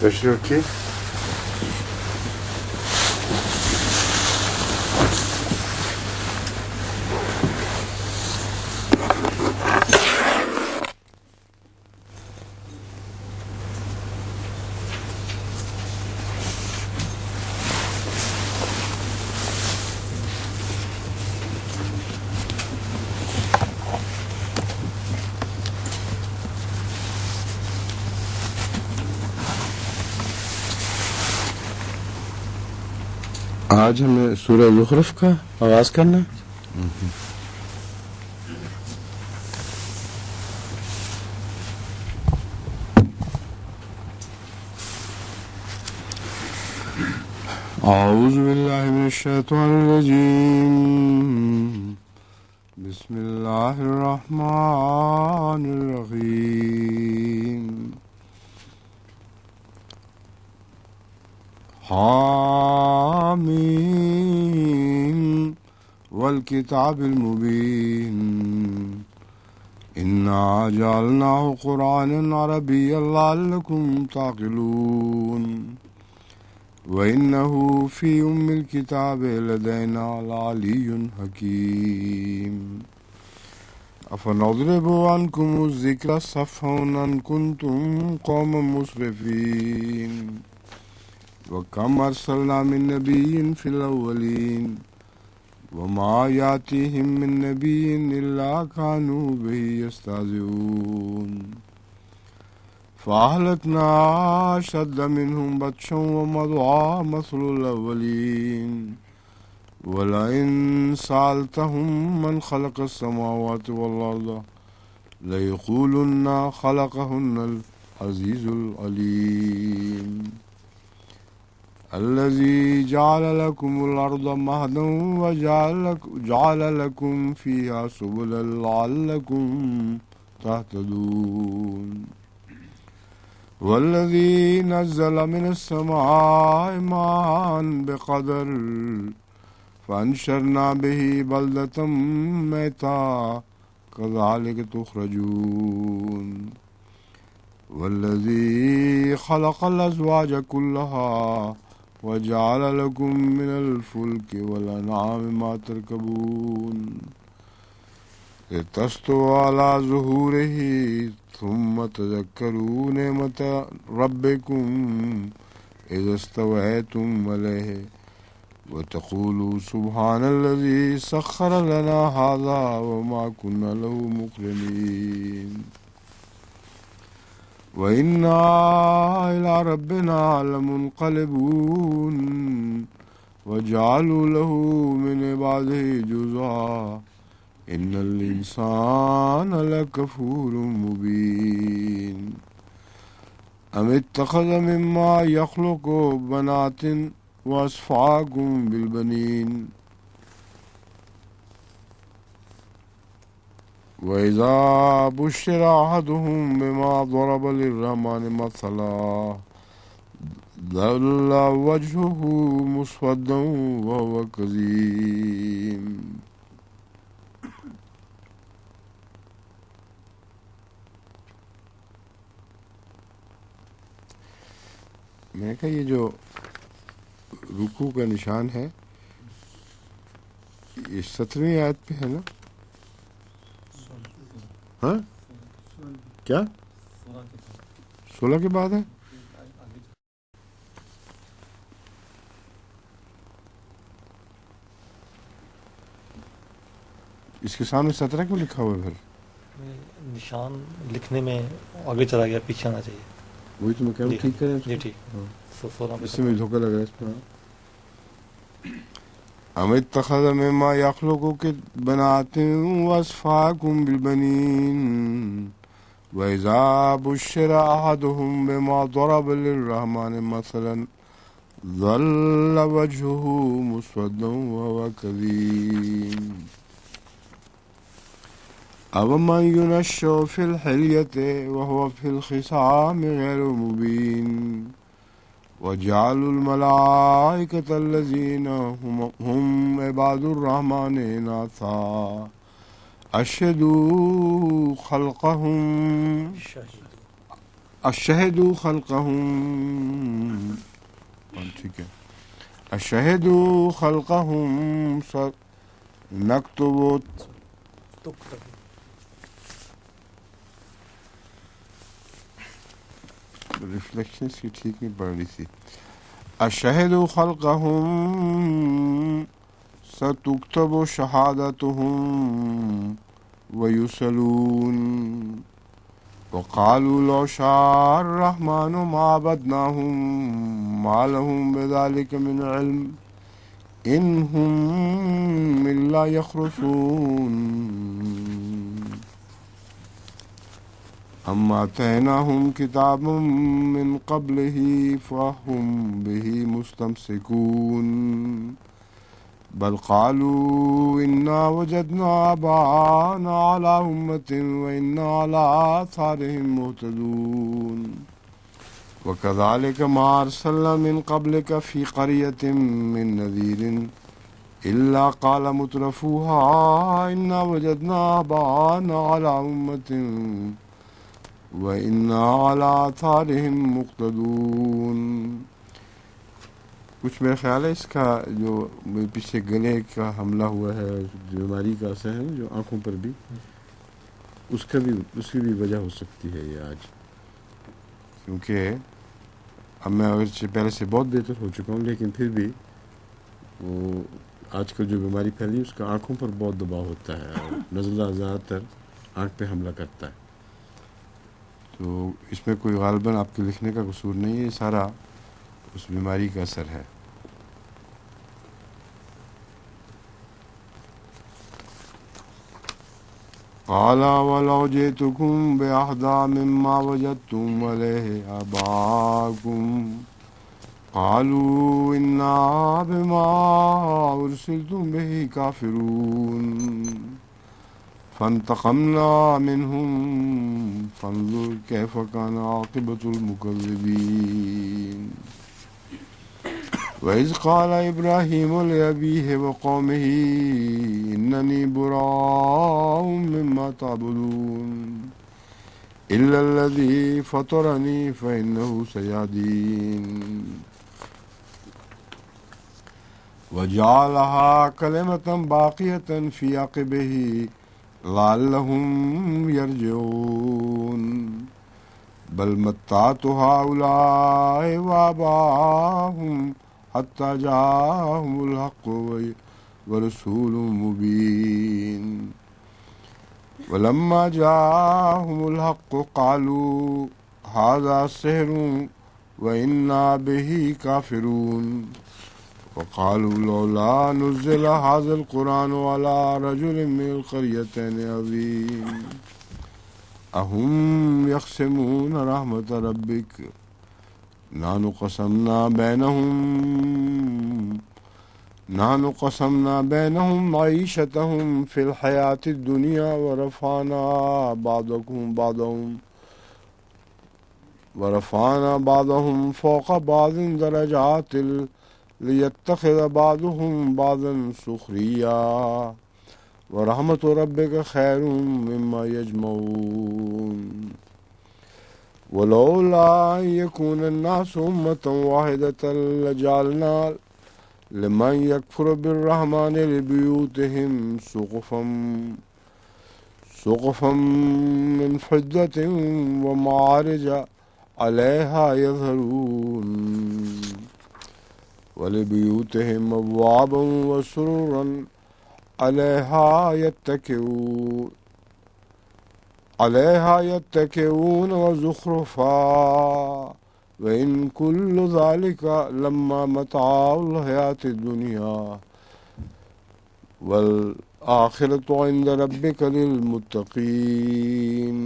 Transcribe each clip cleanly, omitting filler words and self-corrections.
تشریح رکھیے. آج ہمیں سورہ زخرف کا آغاز کرنا ہے. اعوذ باللہ من الشیطان الرجیم. بسم اللہ الرحمن الرحیم. حامیم والکتاب المبین انا جعلناه قرآنا عربیا لعلکم تعقلون وإنه في الكتاب لدينا لعلي حكيم. أفنضرب عنكم الذكر صفحا أن كنتم قوما مسرفين وكم أرسلنا من نبي في الأولين وما يأتيهم من نبي إلا كانوا به يستهزئون فأهلكنا أشد منهم بطشا ومضى مثل الأولين ولئن سألتهم من خلق السماوات والأرض ليقولن خلقهن العزيز العليم الذي جعل لكم الأرض مهدا وجعل لكم فيها سبلا لعلكم تهتدون والذي نزل من السماء ماء بقدر فأنشرنا به بلدة ميتا كذلك تخرجون والذي خلق الأزواج كلها وجعل لكم من الفلك والأنعام ما تركبون لتستووا على ظهوره ثم تذكروا نعمة ربكم إذا استويتم عليه وتقولوا سبحان الذي سخر لنا هذا وما كنا له مقرنين وإنا إلى ربنا لمنقلبون وجعلوا له من عباده جزءا إن الإنسان لكفور مبين أم اتخذ مما يخلق بنات وأصفاكم بالبنين وإذا بشر أحدهم بما ضرب للرحمن مثلا ظل وجهه مسودا وهو كظيم. میں نے کہا یہ جو رکوع کا نشان ہے یہ 17ویں آیت پہ ہے نا؟ ہاں کیا 16 کے بعد ہے؟ اس کے سامنے 17 کیوں لکھا ہوا ہے پھر؟ نشان لکھنے میں آگے چلا گیا، پیچھے آنا چاہیے. وہی تو میں کہہ رہا ہوں ٹھیک کریں. جی ٹھیک. اس سے مجھے دھوکہ لگ رہا ہے اس پہ. ام اتخذ مما يخلق بنات واصفاكم بالبنين واذا بشر احدهم بما ضرب للرحمن مثلا ظل وجهه مسودا وهو كظيم أَوَمَنْ يُنَشَّأُ فِي الْحِلْيَةِ وَهُوَ فِي الْخِصَامِ غَيْرُ مُبِينٍ وَجَعَلُوا الْمَلَائِكَةَ الَّذِينَ هُمْ عِبَادُ الرَّحْمَنِ إِنَاثًا أَشْهَدُوا خَلْقَهُمْ اشہدوا خلقہم، ٹھیک ہے، اشہدوا خلقہم نکتب، ریفلیکشن اس کی ٹھیک نہیں پڑ رہی تھی. اشہدوا خلقہم ستکتب شہادتہم ویسألون وقالوا لو شاء الرحمن ما عبدناهم ما لهم بذلك من علم إن هم إلا يخرصون أم آتيناهم كتابا من قبله فهم به مستمسكون بل قالوا إنا وجدنا آباءنا على أمة وإنا على آثارهم مهتدون وكذلك ما أرسلنا من قبلك في قرية من نذير إلا قال مترفوها إنا وجدنا آباءنا على أمة وإنا على آثارهم مقتدون. کچھ میرا خیال ہے اس کا جو پیچھے گلے کا حملہ ہوا ہے، بیماری کا اثر ہے جو آنکھوں پر بھی، اس کی بھی وجہ ہو سکتی ہے یہ آج، کیونکہ اب میں اگرچہ پہلے سے بہت بہتر ہو چکا ہوں لیکن پھر بھی وہ آج کل جو بیماری پھیلی اس کا آنکھوں پر بہت دباؤ ہوتا ہے اور نزلہ زیادہ تر آنکھ پہ حملہ کرتا ہے. تو اس میں کوئی غالباً آپ کے لکھنے کا قصور نہیں ہے، یہ سارا اس بیماری کا اثر ہے. قال ولو جئتكم بأهدى مما وجدتم عليه آباءكم قالوا إنا بما أرسلتم به كافرون فانتقمنا منهم فانظر كيف كان عاقبة المكذبين. وإذ قال إبراهيم لأبيه وقومه إنني براء مما تعبدون إلا الذي فطرني فإنه سيهدين وجعلها كلمة باقية في عقبه لعلهم يرجعون بل متعت هؤلاء وآباءهم حتى جاءهم الحق ورسول مبين ولما جاءهم الحق قالوا هذا سحر وإنا به كافرون وقالوا لولا نزل هذا القرآن على رجل من القريتين عظيم أهم يقسمون رحمة ربك نحن قسمنا بينهم معيشتهم في الحياة الدنيا ورفعنا بعضهم فوق بعض درجات ليتخذ بعضهم بعضا سخريا ورحمة ربك خير مما يجمعون ولولا أن يكون الناس أمة واحدة لجعلنا لمن يكفر بالرحمن لبيوتهم سقفا من فضة ومعارج عليها يظهرون ولبيوتهم أبوابا وسررا عليها يتكئون وزخرفا وإن كل ذلك لما متاع الحياة الدنيا والآخرة عند ربك للمتقين.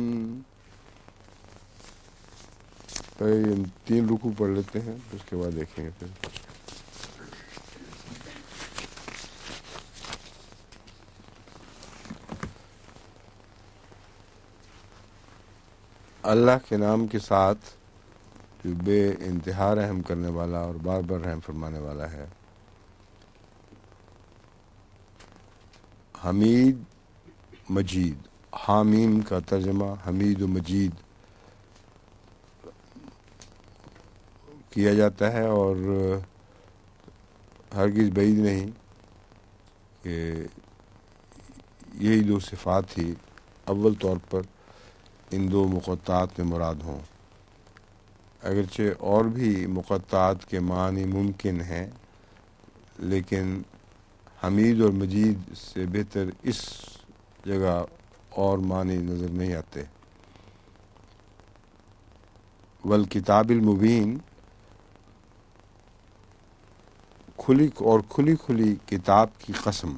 تین رکوع پڑھ لیتے ہیں اس کے بعد دیکھیں گے پھر. اللہ کے نام کے ساتھ جو بے انتہا رحم کرنے والا اور بار بار رحم فرمانے والا ہے. حمید مجید، حامیم کا ترجمہ حمید و مجید. کیا جاتا ہے، اور ہرگز بعید نہیں کہ یہی دو صفات ہی اول طور پر ان دو مقطعات میں مراد ہوں، اگرچہ اور بھی مقطعات کے معنی ممکن ہیں، لیکن حمید اور مجید سے بہتر اس جگہ اور معنی نظر نہیں آتے۔ والکتاب المبین، کھلی کھلی کتاب کی قسم۔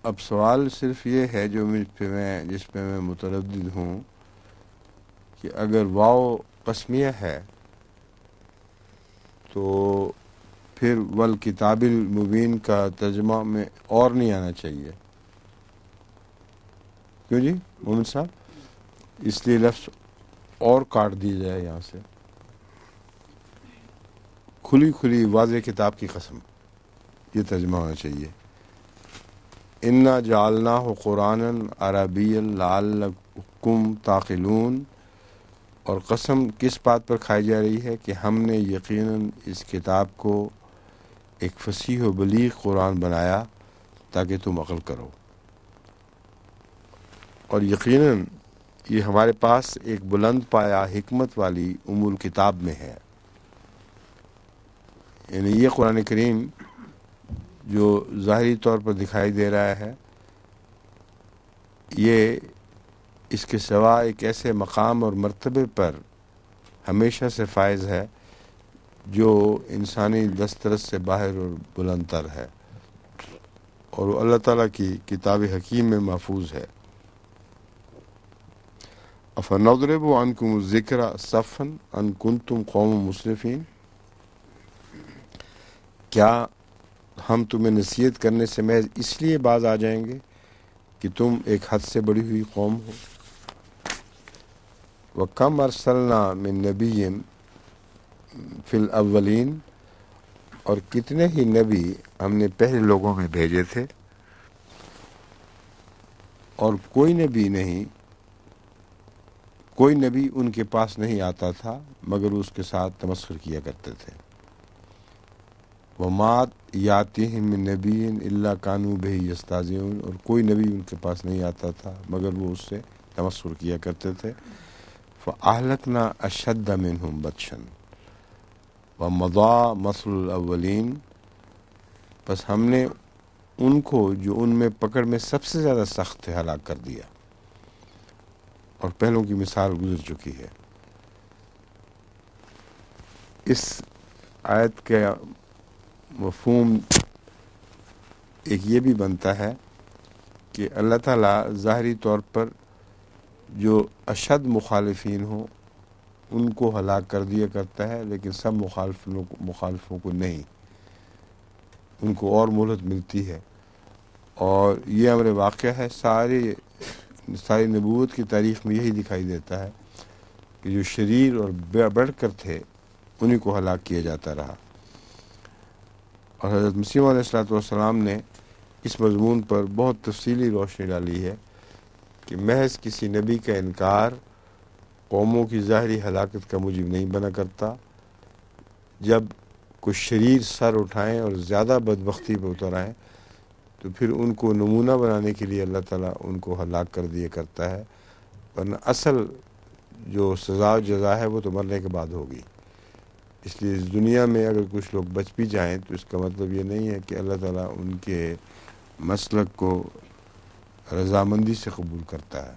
اب سوال صرف یہ ہے جس پہ میں متردد ہوں کہ اگر واو قسمیہ ہے تو پھر والکتاب المبین کا ترجمہ میں اور نہیں آنا چاہیے، کیوں جی محمد صاحب؟ اس لیے لفظ اور کاٹ دی جائے یہاں سے، کھلی کھلی واضح کتاب کی قسم، یہ ترجمہ ہونا چاہیے۔ انا جعلناہ قرآنا عربیا لعلکم تعقلون، اور قسم کس بات پر کھائی جا رہی ہے کہ ہم نے یقیناً اس کتاب کو ایک فصیح و بلیغ قرآن بنایا تاکہ تم عقل کرو، اور یقیناً یہ ہمارے پاس ایک بلند پایہ حکمت والی ام الکتاب میں ہے۔ یعنی یہ قرآن کریم جو ظاہری طور پر دکھائی دے رہا ہے، یہ اس کے سوا ایک ایسے مقام اور مرتبے پر ہمیشہ سے فائز ہے جو انسانی دسترس سے باہر اور بلند تر ہے، اور وہ اللہ تعالیٰ کی کتاب حکیم میں محفوظ ہے۔ افنضرب عنکم الذکر صفا ان کنتم قوم مسرفین، کیا ہم تمہیں نصیحت کرنے سے محض اس لیے باز آ جائیں گے کہ تم ایک حد سے بڑی ہوئی قوم ہو؟ وَكَمْ أَرْسَلْنَا مِن نَبِيٍّ فِي الْأَوَّلِينَ، اور کتنے ہی نبی ہم نے پہلے لوگوں میں بھیجے تھے، اور کوئی نبی ان کے پاس نہیں آتا تھا مگر اس کے ساتھ تمسخر کیا کرتے تھے۔ وَمَا يَأْتِيهِم مِّن نَبِيٍّ إِلَّا كَانُوا بِهِ يَسْتَهْزِئُونَ، اور کوئی نبی ان کے پاس نہیں آتا تھا مگر وہ اس سے تمسخر کیا کرتے تھے۔ فَأَهْلَكْنَا أَشَدَّ مِنْهُمْ بَطْشًا وَمَضَىٰ مَثْلُ الْأَوَّلِينَ، بس ہم نے ان کو جو ان میں پکڑ میں سب سے زیادہ سخت تھے ہلاک کر دیا، اور پہلوں کی مثال گزر چکی ہے۔ اس آیت کا مفہوم ایک یہ بھی بنتا ہے کہ اللہ تعالیٰ ظاہری طور پر جو اشد مخالفین ہوں ان کو ہلاک کر دیا کرتا ہے، لیکن سب مخالفوں کو نہیں، ان کو اور مہلت ملتی ہے، اور یہ امر واقعہ ہے۔ ساری نبوت کی تاریخ میں یہی دکھائی دیتا ہے کہ جو شریر اور بڑھ کر تھے انہی کو ہلاک کیا جاتا رہا، اور حضرت مسیح علیہ السلام نے اس مضمون پر بہت تفصیلی روشنی ڈالی ہے کہ محض کسی نبی کا انکار قوموں کی ظاہری ہلاکت کا موجب نہیں بنا کرتا۔ جب کچھ شریر سر اٹھائیں اور زیادہ بدبختی پہ اتر آئیں تو پھر ان کو نمونہ بنانے کے لیے اللہ تعالیٰ ان کو ہلاک کر دیا کرتا ہے، ورنہ اصل جو سزا و جزا ہے وہ تو مرنے کے بعد ہوگی۔ اس لیے اس دنیا میں اگر کچھ لوگ بچ بھی جائیں تو اس کا مطلب یہ نہیں ہے کہ اللہ تعالیٰ ان کے مسلک کو رضامندی سے قبول کرتا ہے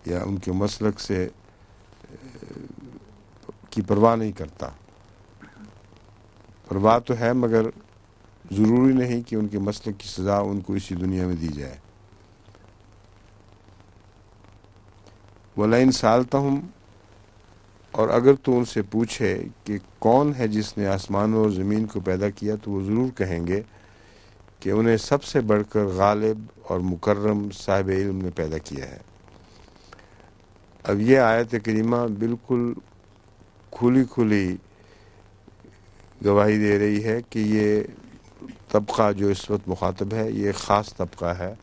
یا ان کے مسلک سے کی پرواہ نہیں کرتا۔ پرواہ تو ہے مگر ضروری نہیں کہ ان کے مسلک کی سزا ان کو اسی دنیا میں دی جائے۔ وَلَئِن سَأَلْتَهُمْ، اور اگر تو ان سے پوچھے کہ کون ہے جس نے آسمانوں اور زمین کو پیدا کیا، تو وہ ضرور کہیں گے کہ انہیں سب سے بڑھ کر غالب اور مکرم صاحب علم نے پیدا کیا ہے۔ اب یہ آیت کریمہ بالکل کھلی کھلی گواہی دے رہی ہے کہ یہ طبقہ جو اس وقت مخاطب ہے یہ ایک خاص طبقہ ہے.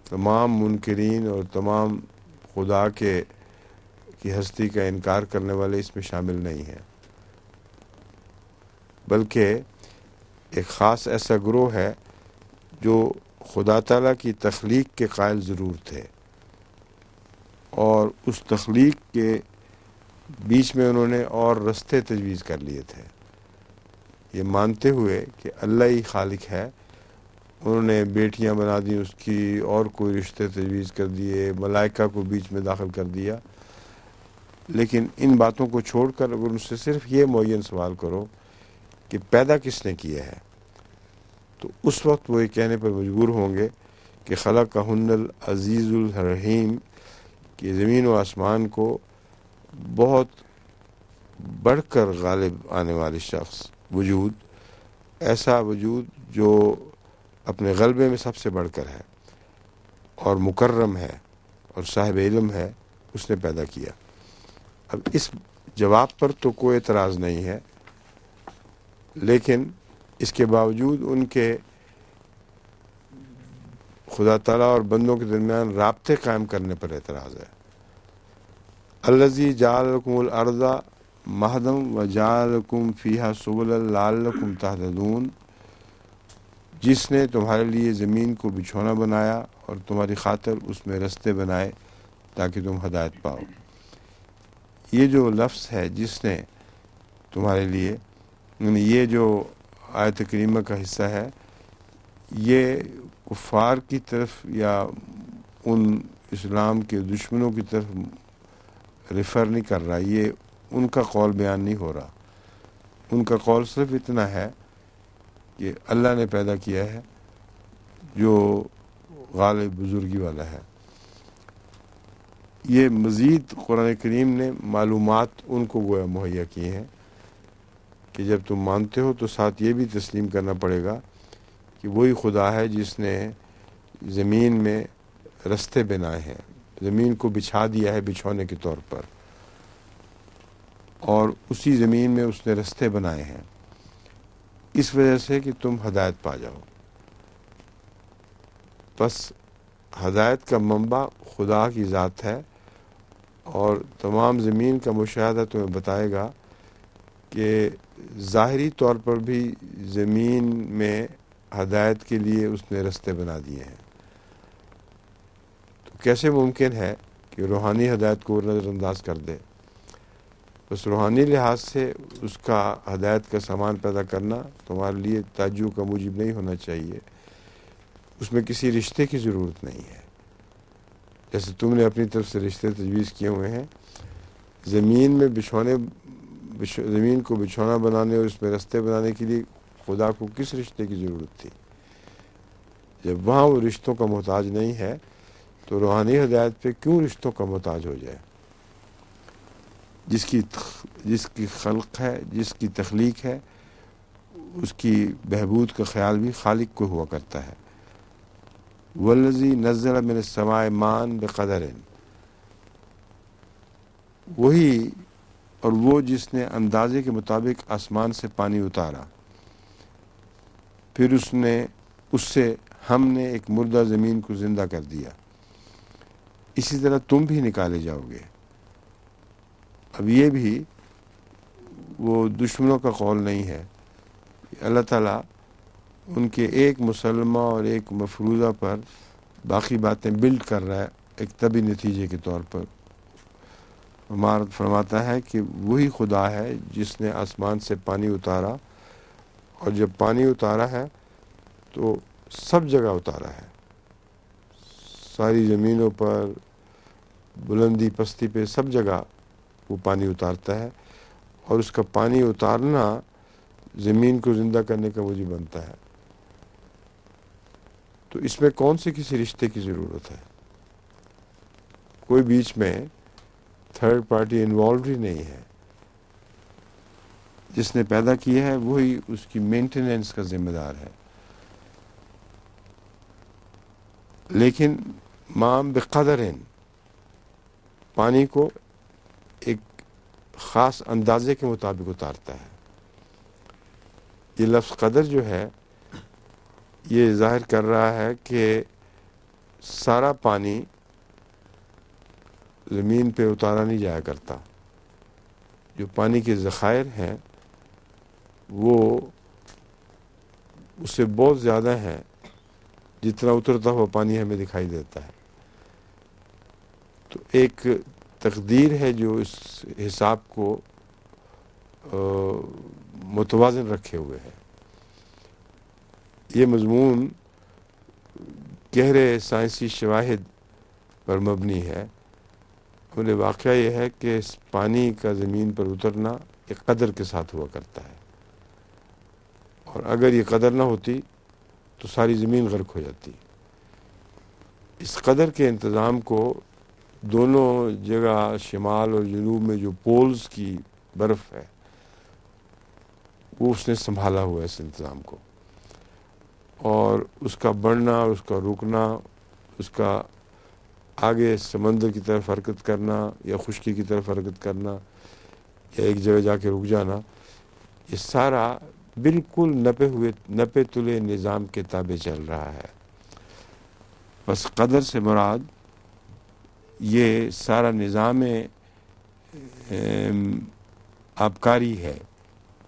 تمام منکرین اور تمام خدا کی ہستی کا انکار کرنے والے اس میں شامل نہیں ہیں، بلکہ ایک خاص ایسا گروہ ہے جو خدا تعالیٰ کی تخلیق کے قائل ضرور تھے، اور اس تخلیق کے بیچ میں انہوں نے اور رستے تجویز کر لیے تھے. یہ مانتے ہوئے کہ اللہ ہی خالق ہے، انہوں نے بیٹیاں بنا دی اس کی، اور کوئی رشتے تجویز کر دیے، ملائکہ کو بیچ میں داخل کر دیا. لیکن ان باتوں کو چھوڑ کر اگر ان سے صرف یہ معین سوال کرو کہ پیدا کس نے کیا ہے، تو اس وقت وہ یہ کہنے پر مجبور ہوں گے کہ خلقہن العزیز الرحیم، کہ زمین و آسمان کو بہت بڑھ کر غالب آنے والے شخص، وجود، ایسا وجود جو اپنے غلبے میں سب سے بڑھ کر ہے اور مکرم ہے اور صاحب علم ہے، اس نے پیدا کیا. اب اس جواب پر تو کوئی اعتراض نہیں ہے، لیکن اس کے باوجود ان کے خدا تعالیٰ اور بندوں کے درمیان رابطے قائم کرنے پر اعتراض ہے. الذی جعل لکم الارض مہدا وجعل لکم فیہا سبلا لعلکم تہتدون، جس نے تمہارے لیے زمین کو بچھونا بنایا اور تمہاری خاطر اس میں رستے بنائے تاکہ تم ہدایت پاؤ. یہ جو لفظ ہے جس نے تمہارے لیے، یعنی یہ جو آیت کریمہ کا حصہ ہے، یہ کفار کی طرف یا ان اسلام کے دشمنوں کی طرف ریفر نہیں کر رہا، یہ ان کا قول بیان نہیں ہو رہا. ان کا قول صرف اتنا ہے کہ اللہ نے پیدا کیا ہے جو غالب بزرگی والا ہے. یہ مزید قرآن کریم نے معلومات ان کو گویا مہیا کی ہیں کہ جب تم مانتے ہو تو ساتھ یہ بھی تسلیم کرنا پڑے گا کہ وہی خدا ہے جس نے زمین میں رستے بنائے ہیں، زمین کو بچھا دیا ہے بچھونے کے طور پر، اور اسی زمین میں اس نے رستے بنائے ہیں اس وجہ سے کہ تم ہدایت پا جاؤ. بس ہدایت کا منبع خدا کی ذات ہے، اور تمام زمین کا مشاہدہ تمہیں بتائے گا کہ ظاہری طور پر بھی زمین میں ہدایت کے لیے اس نے رستے بنا دیے ہیں. تو کیسے ممکن ہے کہ روحانی ہدایت کو نظر انداز کر دے؟ بس روحانی لحاظ سے اس کا ہدایت کا سامان پیدا کرنا تمہارے لیے تعجب کا موجب نہیں ہونا چاہیے. اس میں کسی رشتے کی ضرورت نہیں ہے. جیسے تم نے اپنی طرف سے رشتے تجویز کیے ہوئے ہیں، زمین کو بچھونا بنانے اور اس میں رستے بنانے کے لیے خدا کو کس رشتے کی ضرورت تھی؟ جب وہاں وہ رشتوں کا محتاج نہیں ہے تو روحانی ہدایت پہ کیوں رشتوں کا محتاج ہو جائے؟ جس کی خلق ہے، جس کی تخلیق ہے، اس کی بہبود کا خیال بھی خالق کو ہوا کرتا ہے. والذی نزل من السماء ماء بقدر، وہی اور وہ جس نے اندازے کے مطابق آسمان سے پانی اتارا، پھر اس سے ہم نے ایک مردہ زمین کو زندہ کر دیا، اسی طرح تم بھی نکالے جاؤ گے. اب یہ بھی وہ دشمنوں کا قول نہیں ہے. اللہ تعالیٰ ان کے ایک مسلمہ اور ایک مفروضہ پر باقی باتیں بلڈ کر رہا ہے ایک طبی نتیجے کے طور پر. فرماتا ہے کہ وہی خدا ہے جس نے آسمان سے پانی اتارا، اور جب پانی اتارا ہے تو سب جگہ اتارا ہے، ساری زمینوں پر، بلندی پستی پہ، سب جگہ وہ پانی اتارتا ہے، اور اس کا پانی اتارنا زمین کو زندہ کرنے کا موجب بنتا ہے. تو اس میں کون سے کسی رشتے کی ضرورت ہے؟ کوئی بیچ میں تھرڈ پارٹی انوالوڈ ہی نہیں ہے. جس نے پیدا کیا ہے وہی اس کی مینٹیننس کا ذمہ دار ہے. لیکن ماء بقدر، پانی کو ایک خاص اندازے کے مطابق اتارتا ہے. یہ لفظ قدر جو ہے یہ ظاہر کر رہا ہے کہ سارا پانی زمین پہ اتارا نہیں جایا کرتا. جو پانی کے ذخائر ہیں وہ اس سے بہت زیادہ ہیں جتنا اترتا ہوا پانی ہمیں دکھائی دیتا ہے. تو ایک تقدیر ہے جو اس حساب کو متوازن رکھے ہوئے ہے. یہ مضمون گہرے سائنسی شواہد پر مبنی ہے. انہیں واقعہ یہ ہے کہ اس پانی کا زمین پر اترنا ایک قدر کے ساتھ ہوا کرتا ہے، اور اگر یہ قدر نہ ہوتی تو ساری زمین غرق ہو جاتی. اس قدر کے انتظام کو دونوں جگہ شمال اور جنوب میں جو پولز کی برف ہے وہ اس نے سنبھالا ہوا ہے اس انتظام کو، اور اس کا بڑھنا اور اس کا رکنا، اس کا آگے سمندر کی طرف حرکت کرنا یا خشکی کی طرف حرکت کرنا یا ایک جگہ جا کے رک جانا، یہ سارا بالکل نپے تلے نظام کے تابع چل رہا ہے. بس قدر سے مراد یہ سارا نظام آبکاری ہے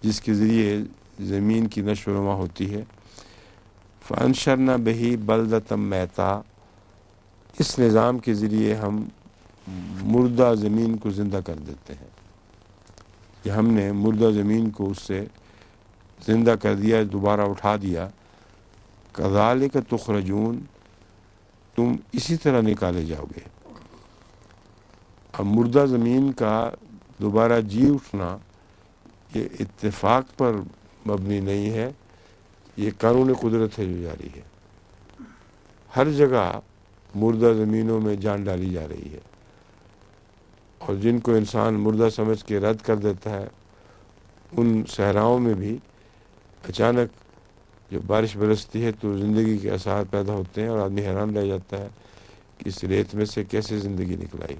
جس کے ذریعے زمین کی نشو و نما ہوتی ہے. فَأَنشَرْنَا بِهِ بَلْدَةً مَيْتًا، اس نظام کے ذریعے ہم مردہ زمین کو زندہ کر دیتے ہیں. کہ ہم نے مردہ زمین کو اس سے زندہ کر دیا، دوبارہ اٹھا دیا. کذالک تخرجون، تم اسی طرح نکالے جاؤ گے. اب مردہ زمین کا دوبارہ جی اٹھنا یہ اتفاق پر مبنی نہیں ہے، یہ قانون قدرت ہے جو جاری ہے. ہر جگہ مردہ زمینوں میں جان ڈالی جا رہی ہے، اور جن کو انسان مردہ سمجھ کے رد کر دیتا ہے ان صحراؤں میں بھی اچانک جب بارش برستی ہے تو زندگی کے آثار پیدا ہوتے ہیں، اور آدمی حیران رہ جاتا ہے کہ اس ریت میں سے کیسے زندگی نکل آئی.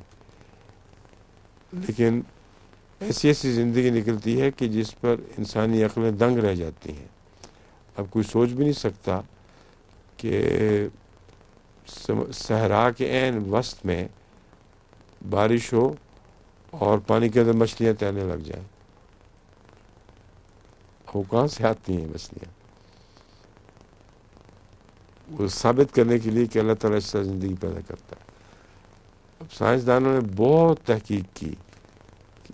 لیکن ایسی زندگی نکلتی ہے کہ جس پر انسانی عقلیں دنگ رہ جاتی ہیں. اب کوئی سوچ بھی نہیں سکتا کہ صحرا کے عین وسط میں بارش ہو اور پانی کے اندر مچھلیاں تیرنے لگ جائیں. وہ کہاں سے آتی ہیں مچھلیاں؟ وہ ثابت کرنے کے لیے کہ اللہ تعالیٰ اس طرح زندگی پیدا کرتا ہے. اب سائنسدانوں نے بہت تحقیق کی کہ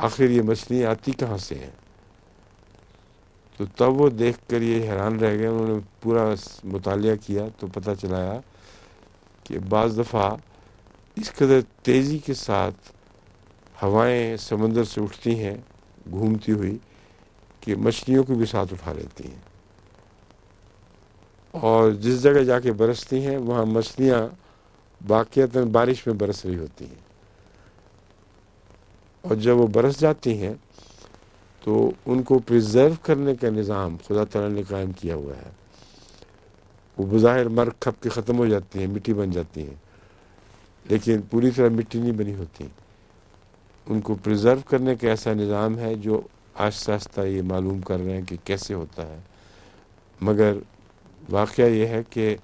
آخر یہ مچھلیاں آتی کہاں سے ہیں. تو تب وہ دیکھ کر یہ حیران رہ گئے. انہوں نے پورا مطالعہ کیا تو پتہ چلایا کہ بعض دفعہ اس قدر تیزی کے ساتھ ہوائیں سمندر سے اٹھتی ہیں گھومتی ہوئی کہ مچھلیوں کو بھی ساتھ اٹھا لیتی ہیں، اور جس جگہ جا کے برستی ہیں وہاں مچھلیاں باقیاتاً بارش میں برس رہی ہوتی ہیں. اور جب وہ برس جاتی ہیں تو ان کو پریزرو کرنے کا نظام خدا تعالیٰ نے قائم کیا ہوا ہے. وہ بظاہر مر کھپ کے ختم ہو جاتی ہیں، مٹی بن جاتی ہیں، لیکن پوری طرح مٹی نہیں بنی ہوتی. ان کو پریزرو کرنے کا ایسا نظام ہے جو آہستہ آہستہ یہ معلوم کر رہے ہیں کہ کیسے ہوتا ہے. مگر واقعہ یہ ہے کہ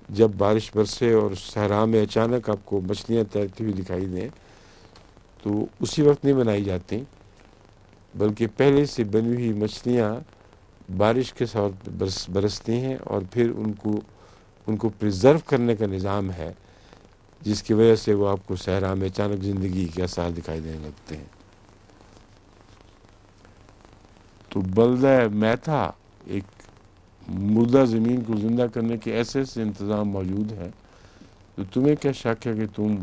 جب بارش برسے اور صحرا میں اچانک آپ کو مچھلیاں تیرتی ہوئی دکھائی دیں تو اسی وقت نہیں بنائی جاتی، بلکہ پہلے سے بنی ہوئی مچھلیاں بارش کے ساتھ برستی ہیں، اور پھر ان کو پریزرو کرنے کا نظام ہے جس کی وجہ سے وہ آپ کو صحرا میں اچانک زندگی کے آثار دکھائی دینے لگتے ہیں. تو بلدہ میتھا، ایک مردہ زمین کو زندہ کرنے کے ایسے انتظام موجود ہیں تو تمہیں کیا شک ہے کہ تم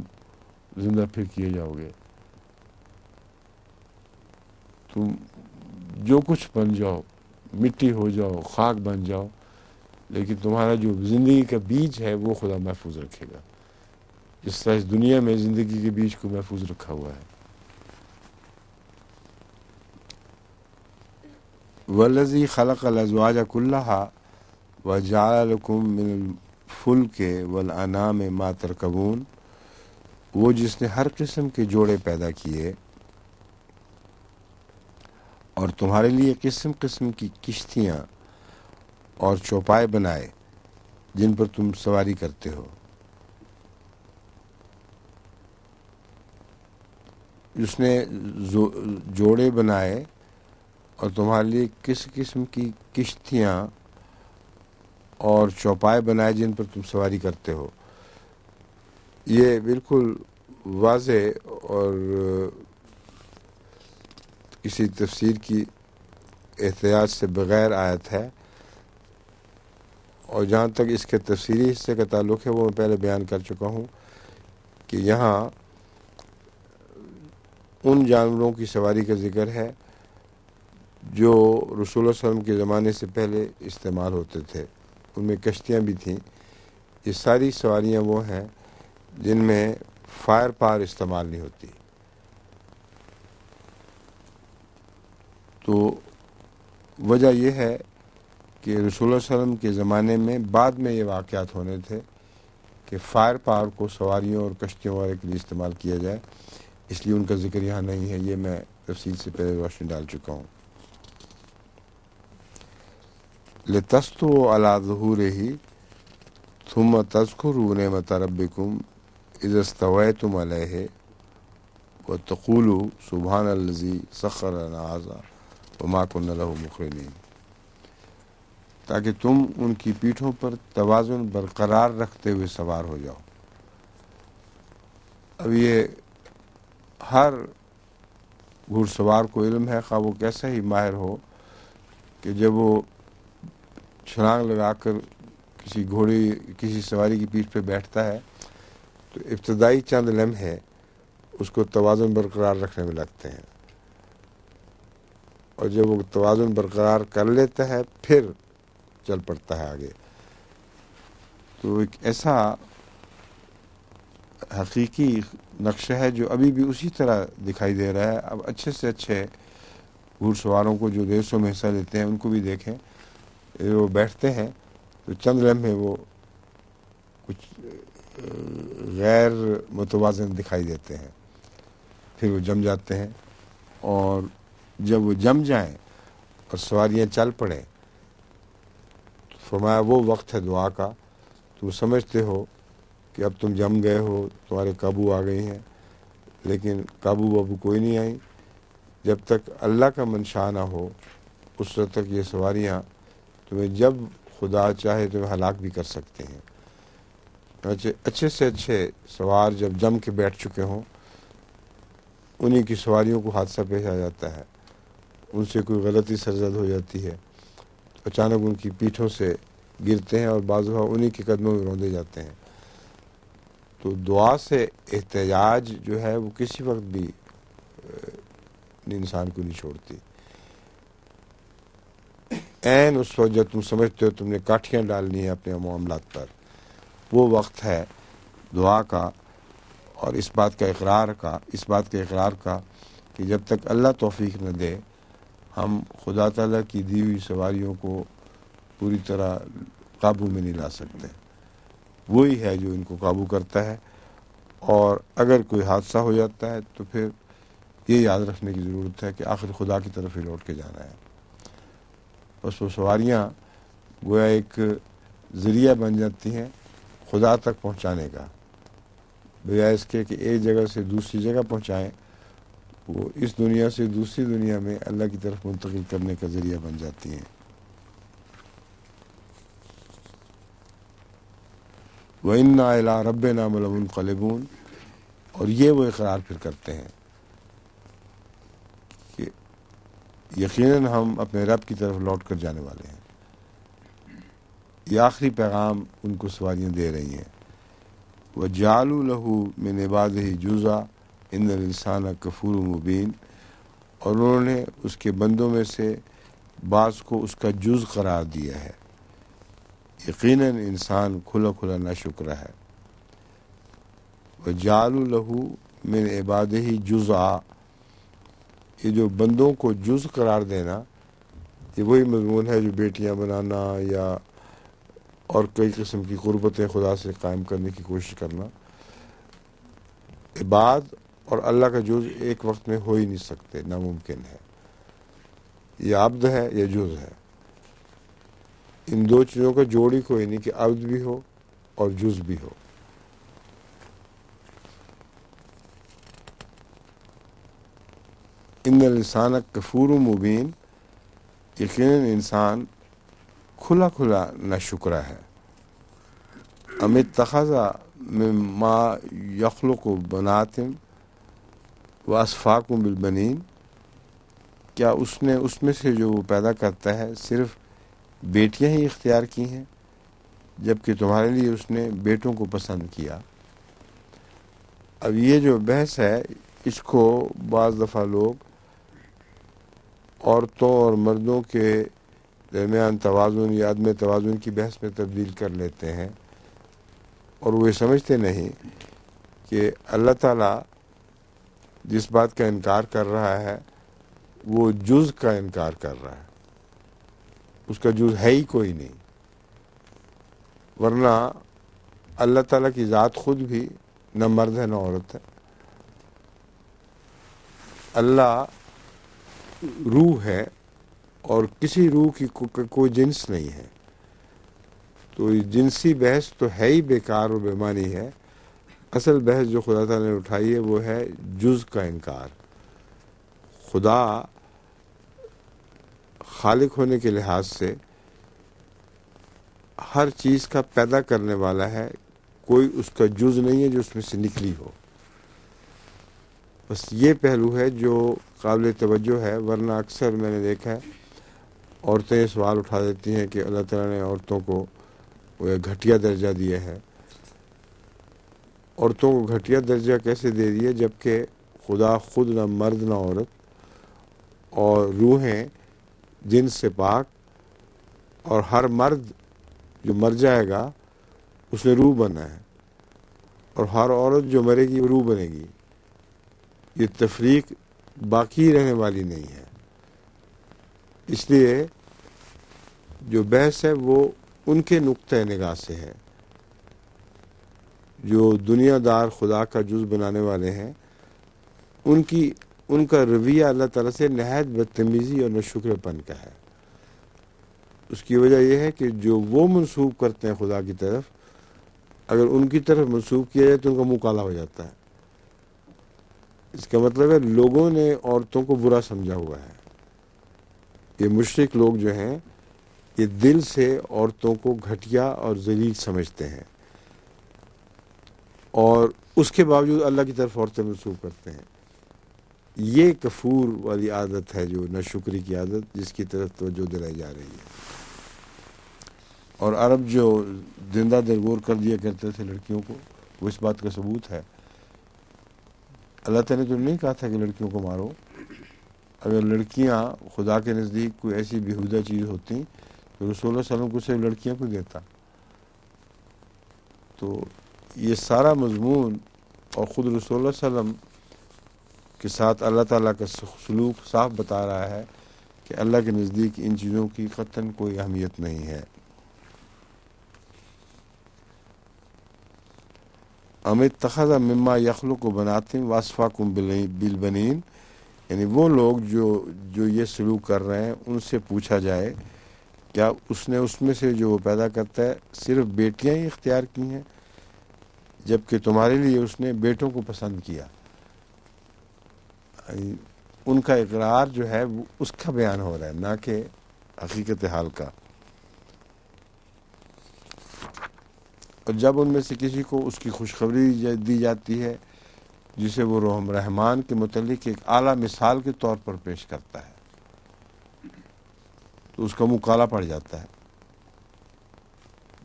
زندہ پھر کیے جاؤ گے. تم جو کچھ بن جاؤ، مٹی ہو جاؤ، خاک بن جاؤ، لیکن تمہارا جو زندگی کا بیج ہے وہ خدا محفوظ رکھے گا، جس طرح اس دنیا میں زندگی کے بیج کو محفوظ رکھا ہوا ہے. والذی خلق الازواج کلھا وجعل لکم من الفلک والانعام ما ترکبون، وہ جس نے ہر قسم کے جوڑے پیدا کیے اور تمہارے لیے قسم قسم کی کشتیاں اور چوپائے بنائے جن پر تم سواری کرتے ہو. اس نے جوڑے بنائے اور تمہارے لیے کس قسم کی کشتیاں اور چوپائے بنائے جن پر تم سواری کرتے ہو. یہ بالکل واضح اور کسی تفسیر کی احتیاط سے بغیر آیت ہے، اور جہاں تک اس کے تفسیری حصے کا تعلق ہے وہ میں پہلے بیان کر چکا ہوں کہ یہاں ان جانوروں کی سواری کا ذکر ہے جو رسول اللہ صلی اللہ علیہ وسلم کے زمانے سے پہلے استعمال ہوتے تھے. ان میں کشتیاں بھی تھیں. یہ ساری سواریاں وہ ہیں جن میں فائر پاور استعمال نہیں ہوتی. تو وجہ یہ ہے کہ رسول اللہ صلی اللہ علیہ وسلم کے زمانے میں بعد میں یہ واقعات ہونے تھے کہ فائر پاور کو سواریوں اور کشتیوں وغیرہ کے لیے استعمال کیا جائے، اس لیے ان کا ذکر یہاں نہیں ہے. یہ میں تفصیل سے پہلے روشنی ڈال چکا ہوں. لِتَسْتُوُوا عَلَىٰ ظُهُورِهِ ثُمَّ تَذْكُرُوا نِعْمَةَ رَبِّكُمْ إِذَا اسْتَوَيْتُمْ عَلَيْهِ وَتَقُولُوا سُبْحَانَ الَّذِي سَخَّرَ لَنَا هَٰذَا وَمَا كُنَّا لَهُ مُقْرِنِينَ، تاکہ تم ان کی پیٹھوں پر توازن برقرار رکھتے ہوئے سوار ہو جاؤ. اب یہ ہر گھڑ سوار کو علم ہے، خواہ وہ کیسا ہی ماہر ہو، کہ جب وہ چھلانگ لگا کر کسی گھوڑے کسی سواری کی پیٹھ پہ بیٹھتا ہے تو ابتدائی چند لمحے اس کو توازن برقرار رکھنے میں لگتے ہیں، اور جب وہ توازن برقرار کر لیتا ہے پھر چل پڑتا ہے آگے. تو ایک ایسا حقیقی نقشہ ہے جو ابھی بھی اسی طرح دکھائی دے رہا ہے. اب اچھے سے اچھے گھڑ سواروں کو جو ریسوں میں حصہ لیتے ہیں ان کو بھی دیکھیں، وہ بیٹھتے ہیں تو چند لمحے وہ کچھ غیر متوازن دکھائی دیتے ہیں، پھر وہ جم جاتے ہیں، اور جب وہ جم جائیں اور سواریاں چل پڑیں تو فرمایا وہ وقت ہے دعا کا. تم سمجھتے ہو کہ اب تم جم گئے ہو، تمہارے قابو آ گئی ہیں، لیکن قابو وابو کوئی نہیں آئی. جب تک اللہ کا منشا نہ ہو اس وقت تک یہ سواریاں تمہیں جب خدا چاہے تمہیں ہلاک بھی کر سکتے ہیں. اچھے سے اچھے سوار جب جم کے بیٹھ چکے ہوں انہی کی سواریوں کو حادثہ پیش آ جاتا ہے، ان سے کوئی غلطی سرزد ہو جاتی ہے، اچانک ان کی پیٹھوں سے گرتے ہیں اور بعض دفعہ انہی کے قدموں میں روندے جاتے ہیں. تو دعا سے احتجاج جو ہے وہ کسی وقت بھی انسان کو نہیں چھوڑتی. عین اس وقت جب تم سمجھتے ہو تم نے کاٹھیاں ڈالنی ہیں اپنے معاملات پر، وہ وقت ہے دعا کا اور اس بات کا اقرار کا کہ جب تک اللہ توفیق نہ دے ہم خدا تعالیٰ کی دی ہوئی سواریوں کو پوری طرح قابو میں نہیں لا سکتے. وہی ہے جو ان کو قابو کرتا ہے، اور اگر کوئی حادثہ ہو جاتا ہے تو پھر یہ یاد رکھنے کی ضرورت ہے کہ آخر خدا کی طرف ہی لوٹ کے جانا ہے. بس وہ سواریاں گویا ایک ذریعہ بن جاتی ہیں خدا تک پہنچانے کا، بجائے اس کے کہ ایک جگہ سے دوسری جگہ پہنچائیں، وہ اس دنیا سے دوسری دنیا میں اللہ کی طرف منتقل کرنے کا ذریعہ بن جاتی ہیں. وَإِنَّا إِلَىٰ رَبِّنَا لَمُنقَلِبُونَ، اور یہ وہ اقرار پھر کرتے ہیں کہ یقیناً ہم اپنے رب کی طرف لوٹ کر جانے والے ہیں. یہ آخری پیغام ان کو سواریاں دے رہی ہیں. وَجَعَلُوا لَهُ مِنْ عِبَادِهِ جُزْءً إِنَّ الْإِنسَانَ كَفُورٌ مُبِينٌ، اور انہوں نے اس کے بندوں میں سے بعض کو اس کا جز قرار دیا ہے. یقیناً انسان کھلا کھلا ناشکرا ہے. وَجَعَلُوا لَهُ مِنْ عِبَادِهِ جُزْءً، یہ جو بندوں کو جز قرار دینا یہ وہی مضمون ہے جو بیٹیاں بنانا یا اور کئی قسم کی قربتیں خدا سے قائم کرنے کی کوشش کرنا. عباد اور اللہ کا جز ایک وقت میں ہو ہی نہیں سکتے، ناممکن ہے. یہ عبد ہے، یہ جز ہے. ان دو چیزوں کا جوڑ ہی کوئی نہیں کہ عبد بھی ہو اور جز بھی ہو. ان الانسان کفور مبین، یقیناً انسان کھلا کھلا ناشکرا ہے. ام اتخذ مما یخلق بنات واصفاکم بالبنین، کیا اس نے اس میں سے جو وہ پیدا کرتا ہے صرف بیٹیاں ہی اختیار کی ہیں جبکہ تمہارے لیے اس نے بیٹوں کو پسند کیا. اب یہ جو بحث ہے اس کو بعض دفعہ لوگ عورتوں اور مردوں کے درمیان توازن یا عدم توازن کی بحث میں تبدیل کر لیتے ہیں، اور وہ یہ سمجھتے نہیں کہ اللہ تعالیٰ جس بات کا انکار کر رہا ہے وہ جز کا انکار کر رہا ہے، اس کا جز ہے ہی کوئی نہیں. ورنہ اللہ تعالیٰ کی ذات خود بھی نہ مرد ہے نہ عورت ہے. اللہ روح ہے اور کسی روح کی کوئی جنس نہیں ہے. تو یہ جنسی بحث تو ہے ہی بیکار اور بے معنی ہے. اصل بحث جو خدا تعالیٰ نے اٹھائی ہے وہ ہے جز کا انکار. خدا خالق ہونے کے لحاظ سے ہر چیز کا پیدا کرنے والا ہے، کوئی اس کا جز نہیں ہے جو اس میں سے نکلی ہو. بس یہ پہلو ہے جو قابل توجہ ہے. ورنہ اکثر میں نے دیکھا ہے عورتیں یہ سوال اٹھا دیتی ہیں کہ اللہ تعالیٰ نے عورتوں کو وہ گھٹیا درجہ دیا ہے. عورتوں کو گھٹیا درجہ کیسے دے دیا جبکہ خدا خود نہ مرد نہ عورت، اور روحیں جن سے پاک، اور ہر مرد جو مر جائے گا اس نے روح بنا ہے، اور ہر عورت جو مرے گی وہ روح بنے گی. یہ تفریق باقی رہنے والی نہیں ہے. اس لیے جو بحث ہے وہ ان کے نقطۂ نگاہ سے ہے جو دنیا دار خدا کا جز بنانے والے ہیں. ان کا رویہ اللہ تعالیٰ سے نہایت بدتمیزی اور ناشکر پن کا ہے. اس کی وجہ یہ ہے کہ جو وہ منسوب کرتے ہیں خدا کی طرف، اگر ان کی طرف منسوب کیا جائے تو ان کا منہ کالا ہو جاتا ہے. اس کا مطلب ہے لوگوں نے عورتوں کو برا سمجھا ہوا ہے. یہ مشرک لوگ جو ہیں یہ دل سے عورتوں کو گھٹیا اور ذلیل سمجھتے ہیں، اور اس کے باوجود اللہ کی طرف عورتیں منسوب کرتے ہیں. یہ کفور والی عادت ہے، جو ناشکری کی عادت، جس کی طرف توجہ دلائی جا رہی ہے. اور عرب جو زندہ درگور کر دیا کرتے تھے لڑکیوں کو، وہ اس بات کا ثبوت ہے. اللہ تعالیٰ نے تو نہیں کہا تھا کہ لڑکیوں کو مارو. اگر لڑکیاں خدا کے نزدیک کوئی ایسی بیہودہ چیز ہوتی تو رسول اللہ صلی اللہ علیہ وسلم کو صرف لڑکیاں کو دیتا. تو یہ سارا مضمون اور خود رسول اللہ صلی اللہ علیہ وسلم کے ساتھ اللہ تعالیٰ کا سلوک صاف بتا رہا ہے کہ اللہ کے نزدیک ان چیزوں کی قطعاً کوئی اہمیت نہیں ہے. ام اتخذ مما یخلق بنات واصفاکم بالبنین، یعنی وہ لوگ جو یہ سلوک کر رہے ہیں ان سے پوچھا جائے کیا اس نے اس میں سے جو وہ پیدا کرتا ہے صرف بیٹیاں ہی اختیار کی ہیں جبکہ تمہارے لیے اس نے بیٹوں کو پسند کیا. ان کا اقرار جو ہے وہ اس کا بیان ہو رہا ہے، نہ کہ حقیقت حال کا. اور جب ان میں سے کسی کو اس کی خوشخبری دی جاتی ہے جسے وہ رحمان کے متعلق ایک اعلیٰ مثال کے طور پر پیش کرتا ہے تو اس کا منہ کالا پڑ جاتا ہے،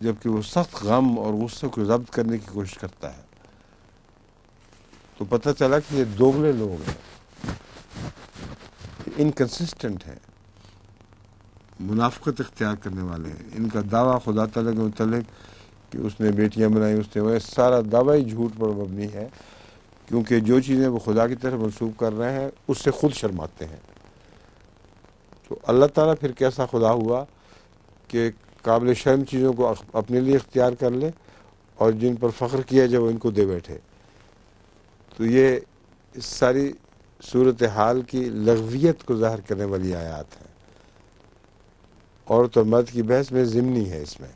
جبکہ وہ سخت غم اور غصے کو ضبط کرنے کی کوشش کرتا ہے. تو پتہ چلا کہ یہ دوگلے لوگ ہیں، انکنسسٹنٹ ہیں، منافقت اختیار کرنے والے ہیں. ان کا دعویٰ خدا تعالیٰ کے متعلق کہ اس نے بیٹیاں بنائی، اس نے وہ سارا دعویٰ ہی جھوٹ پر مبنی ہے، کیونکہ جو چیزیں وہ خدا کی طرف منسوب کر رہے ہیں اس سے خود شرماتے ہیں. تو اللہ تعالیٰ پھر کیسا خدا ہوا کہ قابل شرم چیزوں کو اپنے لیے اختیار کر لے اور جن پر فخر کیا جائے وہ ان کو دے بیٹھے. تو یہ ساری صورتحال کی لغویت کو ظاہر کرنے والی آیات ہیں. عورت اور مرد کی بحث میں ضمنی ہے اس میں.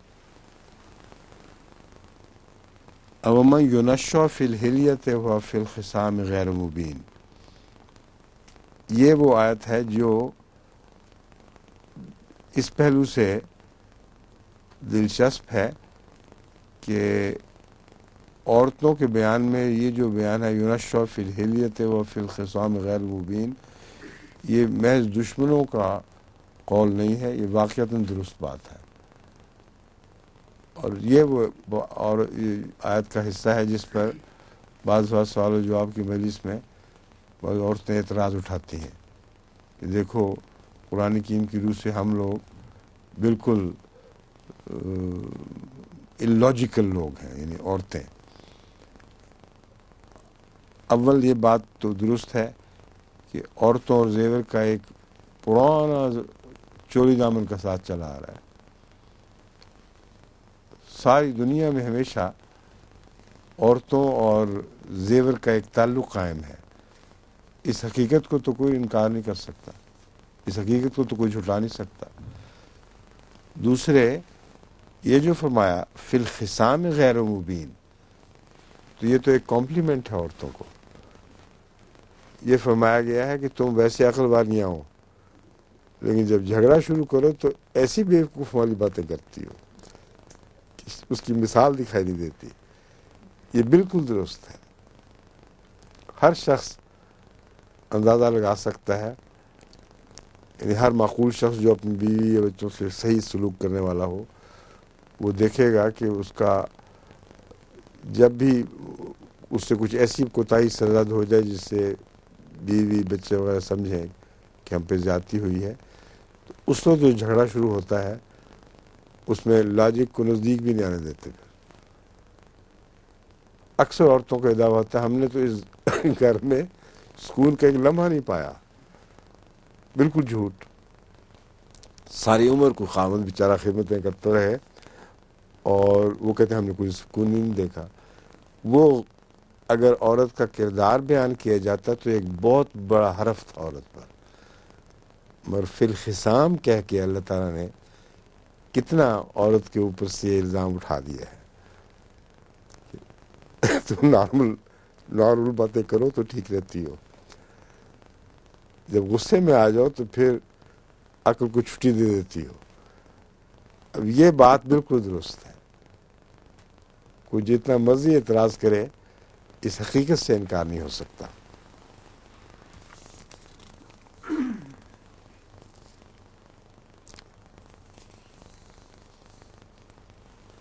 اومن ینشأ فی الحلیۃ و فی الخصام غیر مبین، یہ وہ آیت ہے جو اس پہلو سے دلچسپ ہے کہ عورتوں کے بیان میں یہ جو بیان ہے ینشأ فی الحلیۃ و فی الخصام غیر مبین، یہ محض دشمنوں کا قول نہیں ہے، یہ واقعتاً درست بات ہے. اور یہ وہ اور یہ آیت کا حصہ ہے جس پر بعض سوال و جواب کی مجلس میں بعض عورتیں اعتراض اٹھاتی ہیں کہ دیکھو قرآن کریم کی روح سے ہم لوگ بالکل اللاجیکل لوگ ہیں، یعنی عورتیں. اول یہ بات تو درست ہے کہ عورتوں اور زیور کا ایک پرانا چوری دامن کا ساتھ چلا آ رہا ہے. ساری دنیا میں ہمیشہ عورتوں اور زیور کا ایک تعلق قائم ہے. اس حقیقت کو تو کوئی انکار نہیں کر سکتا، اس حقیقت کو تو کوئی جھٹلا نہیں سکتا. دوسرے، یہ جو فرمایا فی الخصام غیر مبین، تو یہ تو ایک کمپلیمنٹ ہے عورتوں کو. یہ فرمایا گیا ہے کہ تم ویسے عقل والیاں ہو، لیکن جب جھگڑا شروع کرو تو ایسی بیوقوف والی باتیں کرتی ہو، اس کی مثال دکھائی نہیں دیتی. یہ بالکل درست ہے. ہر شخص اندازہ لگا سکتا ہے، یعنی ہر معقول شخص جو اپنی بیوی یا بچوں سے صحیح سلوک کرنے والا ہو، وہ دیکھے گا کہ اس کا جب بھی اس سے کچھ ایسی کوتاہی سرزد ہو جائے جس سے بیوی بچے وغیرہ سمجھیں کہ ہم پہ زیادتی ہوئی ہے، تو اس وقت جو جھگڑا شروع ہوتا ہے اس میں لاجک کو نزدیک بھی نہیں آنے دیتے. اکثر عورتوں کا دعویٰ ہوتا ہے ہم نے تو اس گھر میں سکون کا ایک لمحہ نہیں پایا. بالکل جھوٹ. ساری عمر کو خاوند بیچارہ خدمتیں کرتا رہے اور وہ کہتے ہیں ہم نے کوئی سکون نہیں دیکھا. وہ اگر عورت کا کردار بیان کیا جاتا تو ایک بہت بڑا حرف تھا عورت پر، مگر فی الخصام کہہ کے اللہ تعالیٰ نے کتنا عورت کے اوپر سے یہ الزام اٹھا دیا ہے. تم نارمل باتیں کرو تو ٹھیک رہتی ہو، جب غصے میں آ جاؤ تو پھر عقل کو چھٹی دے دیتی ہو. اب یہ بات بالکل درست ہے. کوئی جتنا مرضی اعتراض کرے اس حقیقت سے انکار نہیں ہو سکتا.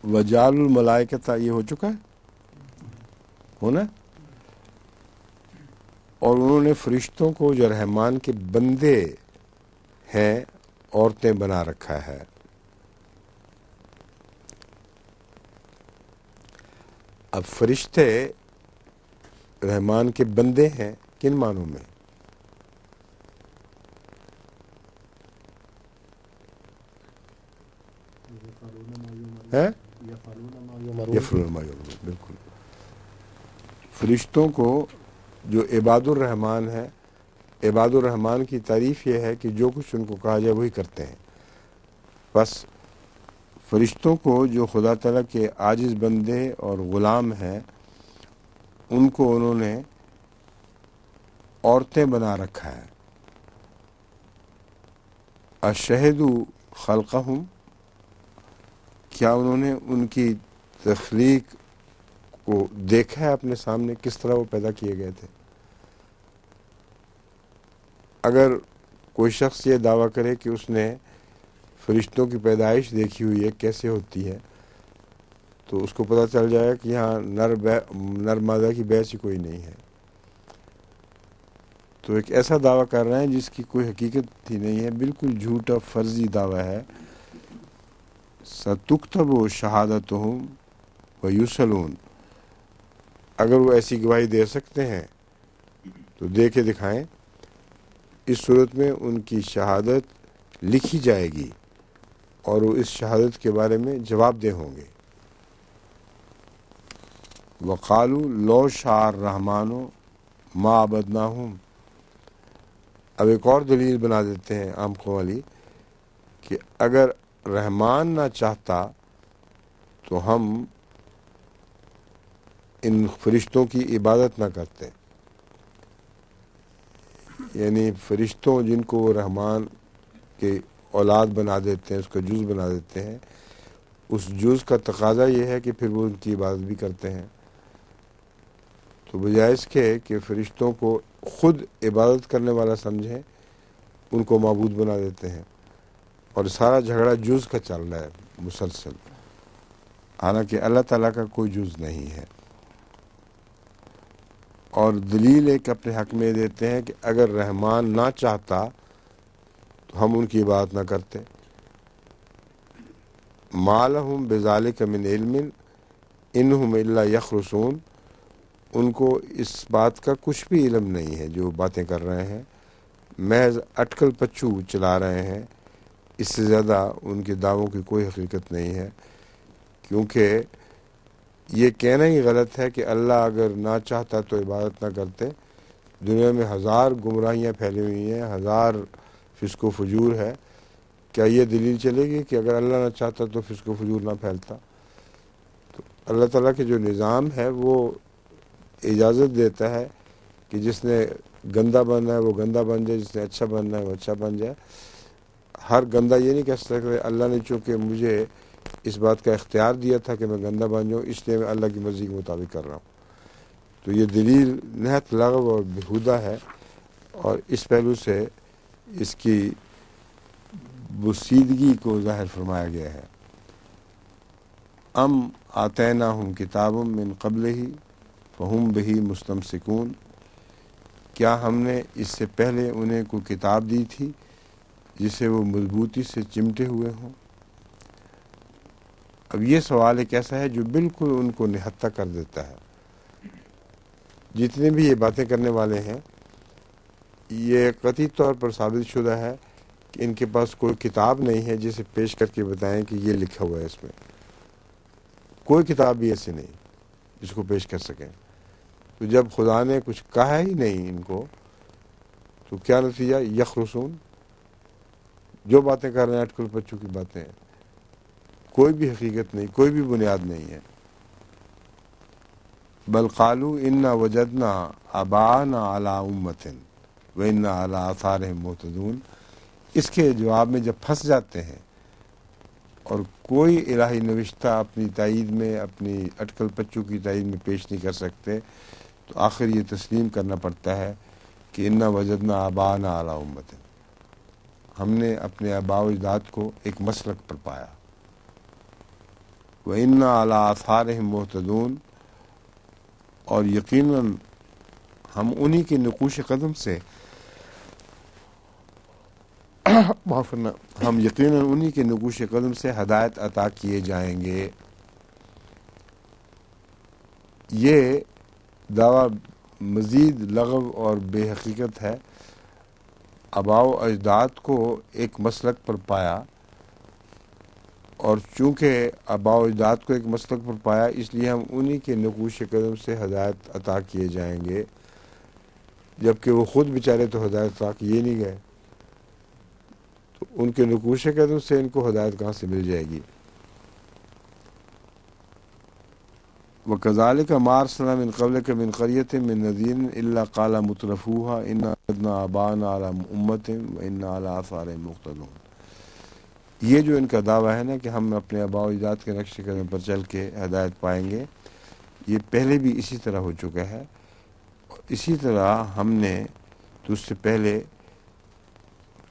وجعل الملائکۃ، یہ ہو چکا ہے ہونا. اور انہوں نے فرشتوں کو جو رحمان کے بندے ہیں عورتیں بنا رکھا ہے. اب فرشتے رحمان کے بندے ہیں کن معنوں میں؟ یفعلون ما یؤمرون. بالکل. فرشتوں کو جو عباد الرحمن ہے، عباد الرحمن کی تعریف یہ ہے کہ جو کچھ ان کو کہا جائے وہی کرتے ہیں. بس فرشتوں کو جو خدا تعالیٰ کے عاجز بندے اور غلام ہیں ان کو انہوں نے عورتیں بنا رکھا ہے. اشہدوا خلقہم، کیا انہوں نے ان کی تخلیق کو دیکھا ہے اپنے سامنے کس طرح وہ پیدا کیے گئے تھے؟ اگر کوئی شخص یہ دعویٰ کرے کہ اس نے فرشتوں کی پیدائش دیکھی ہوئی ہے کیسے ہوتی ہے، تو اس کو پتہ چل جائے کہ یہاں نر مادہ کی بحث ہی کوئی نہیں ہے. تو ایک ایسا دعویٰ کر رہے ہیں جس کی کوئی حقیقت ہی نہیں ہے، بالکل جھوٹا فرضی دعویٰ ہے. ستکتب شہادتہم ویسألون، اگر وہ ایسی گواہی دے سکتے ہیں تو دے کے دکھائیں. اس صورت میں ان کی شہادت لکھی جائے گی اور وہ اس شہادت کے بارے میں جواب دہ ہوں گے. وقالوا لو شاء الرحمن ما عبدناہم. اب ایک اور دلیل بنا دیتے ہیں آنکھوں والی کہ اگر رحمان نہ چاہتا تو ہم ان فرشتوں کی عبادت نہ کرتے. یعنی فرشتوں جن کو وہ رحمان کے اولاد بنا دیتے ہیں، اس کا جز بنا دیتے ہیں، اس جز کا تقاضا یہ ہے کہ پھر وہ ان کی عبادت بھی کرتے ہیں. تو بجائے اس کے کہ فرشتوں کو خود عبادت کرنے والا سمجھیں، ان کو معبود بنا دیتے ہیں، اور سارا جھگڑا جز کا چل رہا ہے مسلسل، حالانکہ اللہ تعالیٰ کا کوئی جز نہیں ہے. اور دلیل ایک اپنے حق میں دیتے ہیں کہ اگر رحمان نہ چاہتا تو ہم ان کی عبادت نہ کرتے. ما لہم بذالک من علم انہم الا یخرصون، ان کو اس بات کا کچھ بھی علم نہیں ہے جو باتیں کر رہے ہیں، محض اٹکل پچو چلا رہے ہیں. اس سے زیادہ ان کے دعووں کی کوئی حقیقت نہیں ہے، کیونکہ یہ کہنا ہی غلط ہے کہ اللہ اگر نہ چاہتا تو عبادت نہ کرتے. دنیا میں ہزار گمراہیاں پھیلی ہوئی ہیں، ہزار فسق و فجور ہے. کیا یہ دلیل چلے گی کہ اگر اللہ نہ چاہتا تو فسق و فجور نہ پھیلتا؟ تو اللہ تعالیٰ کے جو نظام ہے وہ اجازت دیتا ہے کہ جس نے گندہ بننا ہے وہ گندہ بن جائے، جس نے اچھا بننا ہے وہ اچھا بن جائے. ہر گندہ یہ نہیں کہہ سکتے اللہ نے چونکہ مجھے اس بات کا اختیار دیا تھا کہ میں گندہ بن جاؤں، اس لیے میں اللہ کی مرضی کے مطابق کر رہا ہوں. تو یہ دلیل نہایت لغو اور بیہودہ ہے، اور اس پہلو سے اس کی بسیدگی کو ظاہر فرمایا گیا ہے. ام آتیناہم کتاب من قبلہ فہم بہ مستمسکون، کیا ہم نے اس سے پہلے انہیں کوئی کتاب دی تھی جسے وہ مضبوطی سے چمٹے ہوئے ہوں؟ اب یہ سوال ایک ایسا ہے جو بالکل ان کو نہتہ کر دیتا ہے. جتنے بھی یہ باتیں کرنے والے ہیں، یہ قطعی طور پر ثابت شدہ ہے کہ ان کے پاس کوئی کتاب نہیں ہے جسے پیش کر کے بتائیں کہ یہ لکھا ہوا ہے. اس میں کوئی کتاب بھی ایسی نہیں جس کو پیش کر سکیں. تو جب خدا نے کچھ کہا ہی نہیں ان کو، تو کیا نتیجہ؟ یخرصون، جو باتیں کر رہے ہیں اٹکل پچو کی باتیں ہیں، کوئی بھی حقیقت نہیں، کوئی بھی بنیاد نہیں ہے. بل قالوا انا وجدنا آباءنا علی امۃ وانا علی آثارہم مہتدون. اس کے جواب میں جب پھنس جاتے ہیں اور کوئی الہی نوشتہ اپنی تائید میں، اپنی اٹکل پچو کی تائید میں پیش نہیں کر سکتے، تو آخر یہ تسلیم کرنا پڑتا ہے کہ انا وجدنا آباءنا علی امۃ، ہم نے اپنے آباء و اجداد کو ایک مسلک پر پایا. وَإِنَّا عَلَىٰ آثَارِهِمْ مُهْتَدُونَ، اور یقیناً ہم انہی کے نقوش قدم سے ہم یقیناً انہی کے نقوش قدم سے ہدایت عطا کیے جائیں گے. یہ دعویٰ مزید لغو اور بے حقیقت ہے. آباء و اجداد کو ایک مسلک پر پایا، اور چونکہ آباء و اجداد کو ایک مسلک پر پایا اس لیے ہم انہی کے نقوش قدم سے ہدایت عطا کیے جائیں گے، جبکہ وہ خود بیچارے تو ہدایت عطا کیے نہیں گئے. تو ان کے نقوش قدم سے ان کو ہدایت کہاں سے مل جائے گی؟ وَكَذَلِكَ مَا أَرْسَلْنَا مِن قَبْلِكَ مِن قَرْيَةٍ مِّن نَذِيرٍ إِلَّا قَالَ مُتْرَفُوهَا إِنَّا وَجَدْنَا آبَاءَنَا عَلَىٰ أُمَّةٍ وَإِنَّا عَلَىٰ آثَارِهِمْ مُقْتَدُونَ. یہ جو ان کا دعویٰ ہے نا کہ ہم اپنے آباء و اجداد کے نقش قدم پر چل کے ہدایت پائیں گے، یہ پہلے بھی اسی طرح ہو چکا ہے. اسی طرح ہم نے تو اس سے پہلے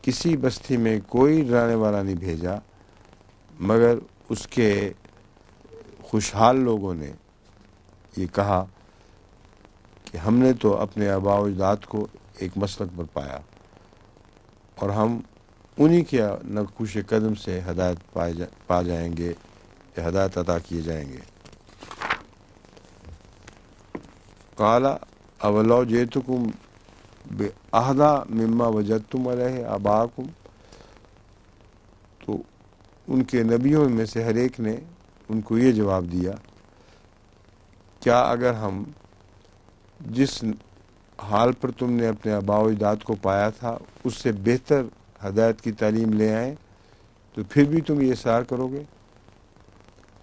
کسی بستی میں کوئی ڈرانے والا نہیں بھیجا، مگر اس کے خوشحال لوگوں نے یہ کہا کہ ہم نے تو اپنے آباء و اجداد کو ایک مسلک پر پایا، اور ہم انہی کے نقوش قدم سے ہدایت پا جائیں گے، یا ہدایت عطا کیے جائیں گے. قال اولو جئتکم بأہدی مما وجدتم علیہ آباءکم، تو ان کے نبیوں میں سے ہر ایک نے ان کو یہ جواب دیا، کیا اگر ہم جس حال پر تم نے اپنے آباء و اجداد کو پایا تھا اس سے بہتر ہدایت کی تعلیم لے آئیں تو پھر بھی تم یہ اصرار کرو گے؟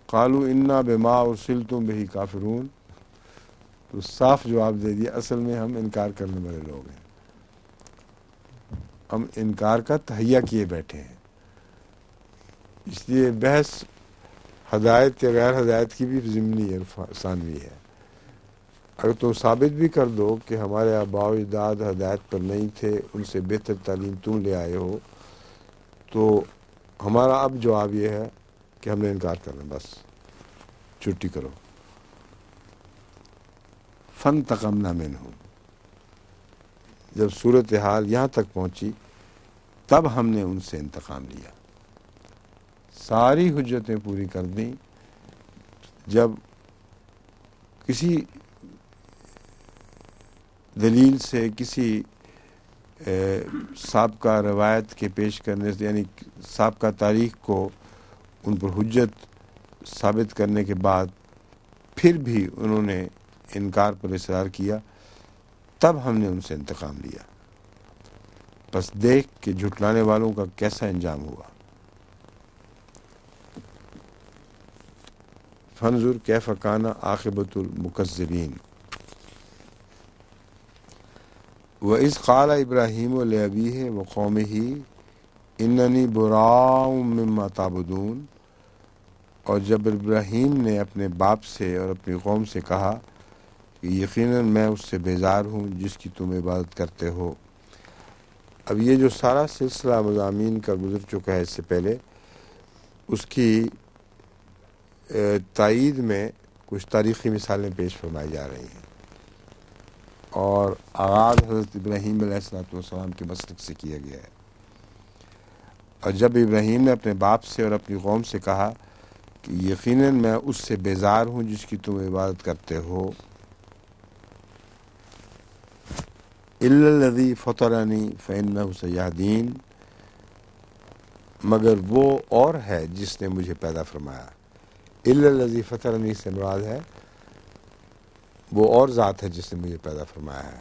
قالوا انا بما ارسلتم بہ کافرون، تو صاف جواب دے دیا اصل میں ہم انکار کرنے والے لوگ ہیں، ہم انکار کا تہیہ کیے بیٹھے ہیں۔ اس لیے بحث ہدایت یا غیر ہدایت کی بھی ضمنی ہے، ثانوی ہے۔ اگر تم ثابت بھی کر دو کہ ہمارے آباء و اجداد ہدایت پر نہیں تھے، ان سے بہتر تعلیم تم لے آئے ہو، تو ہمارا اب جواب یہ ہے کہ ہم نے انکار کرنا، بس چھٹی کرو۔ فانتقمنا منہم، جب صورتحال یہاں تک پہنچی تب ہم نے ان سے انتقام لیا، ساری حجتیں پوری کر دیں۔ جب کسی دلیل سے، کسی سابقہ روایت کے پیش کرنے سے، یعنی سابقہ تاریخ کو ان پر حجت ثابت کرنے کے بعد پھر بھی انہوں نے انکار پر اصرار کیا، تب ہم نے ان سے انتقام لیا۔ بس دیکھ کہ جھٹلانے والوں کا کیسا انجام ہوا۔ فانظر کیف کان عاقبۃ المکذبین۔ وَإِذْ قَالَ إِبْرَاهِيمُ لِأَبِيهِ وَقَوْمِهِ إِنَّنِي بُرَاءٌ مِّمَّا تَعْبُدُونَ، اور جب ابراہیم نے اپنے باپ سے اور اپنی قوم سے کہا کہ یقیناً میں اس سے بیزار ہوں جس کی تم عبادت کرتے ہو۔ اب یہ جو سارا سلسلہ مضامین کا گزر چکا ہے اس سے پہلے، اس کی تائید میں کچھ تاریخی مثالیں پیش فرمائی جا رہی ہیں، اور آغاز حضرت ابراہیم علیہ السلام کے مسلک سے کیا گیا ہے۔ اور جب ابراہیم نے اپنے باپ سے اور اپنی قوم سے کہا کہ یقیناً میں اس سے بیزار ہوں جس کی تم عبادت کرتے ہو، الا الذی فطرنی فانہ سیہدین، مگر وہ اور ہے جس نے مجھے پیدا فرمایا۔ الا الذی فطرنی سے مراد ہے وہ اور ذات ہے جس نے مجھے پیدا فرمایا ہے۔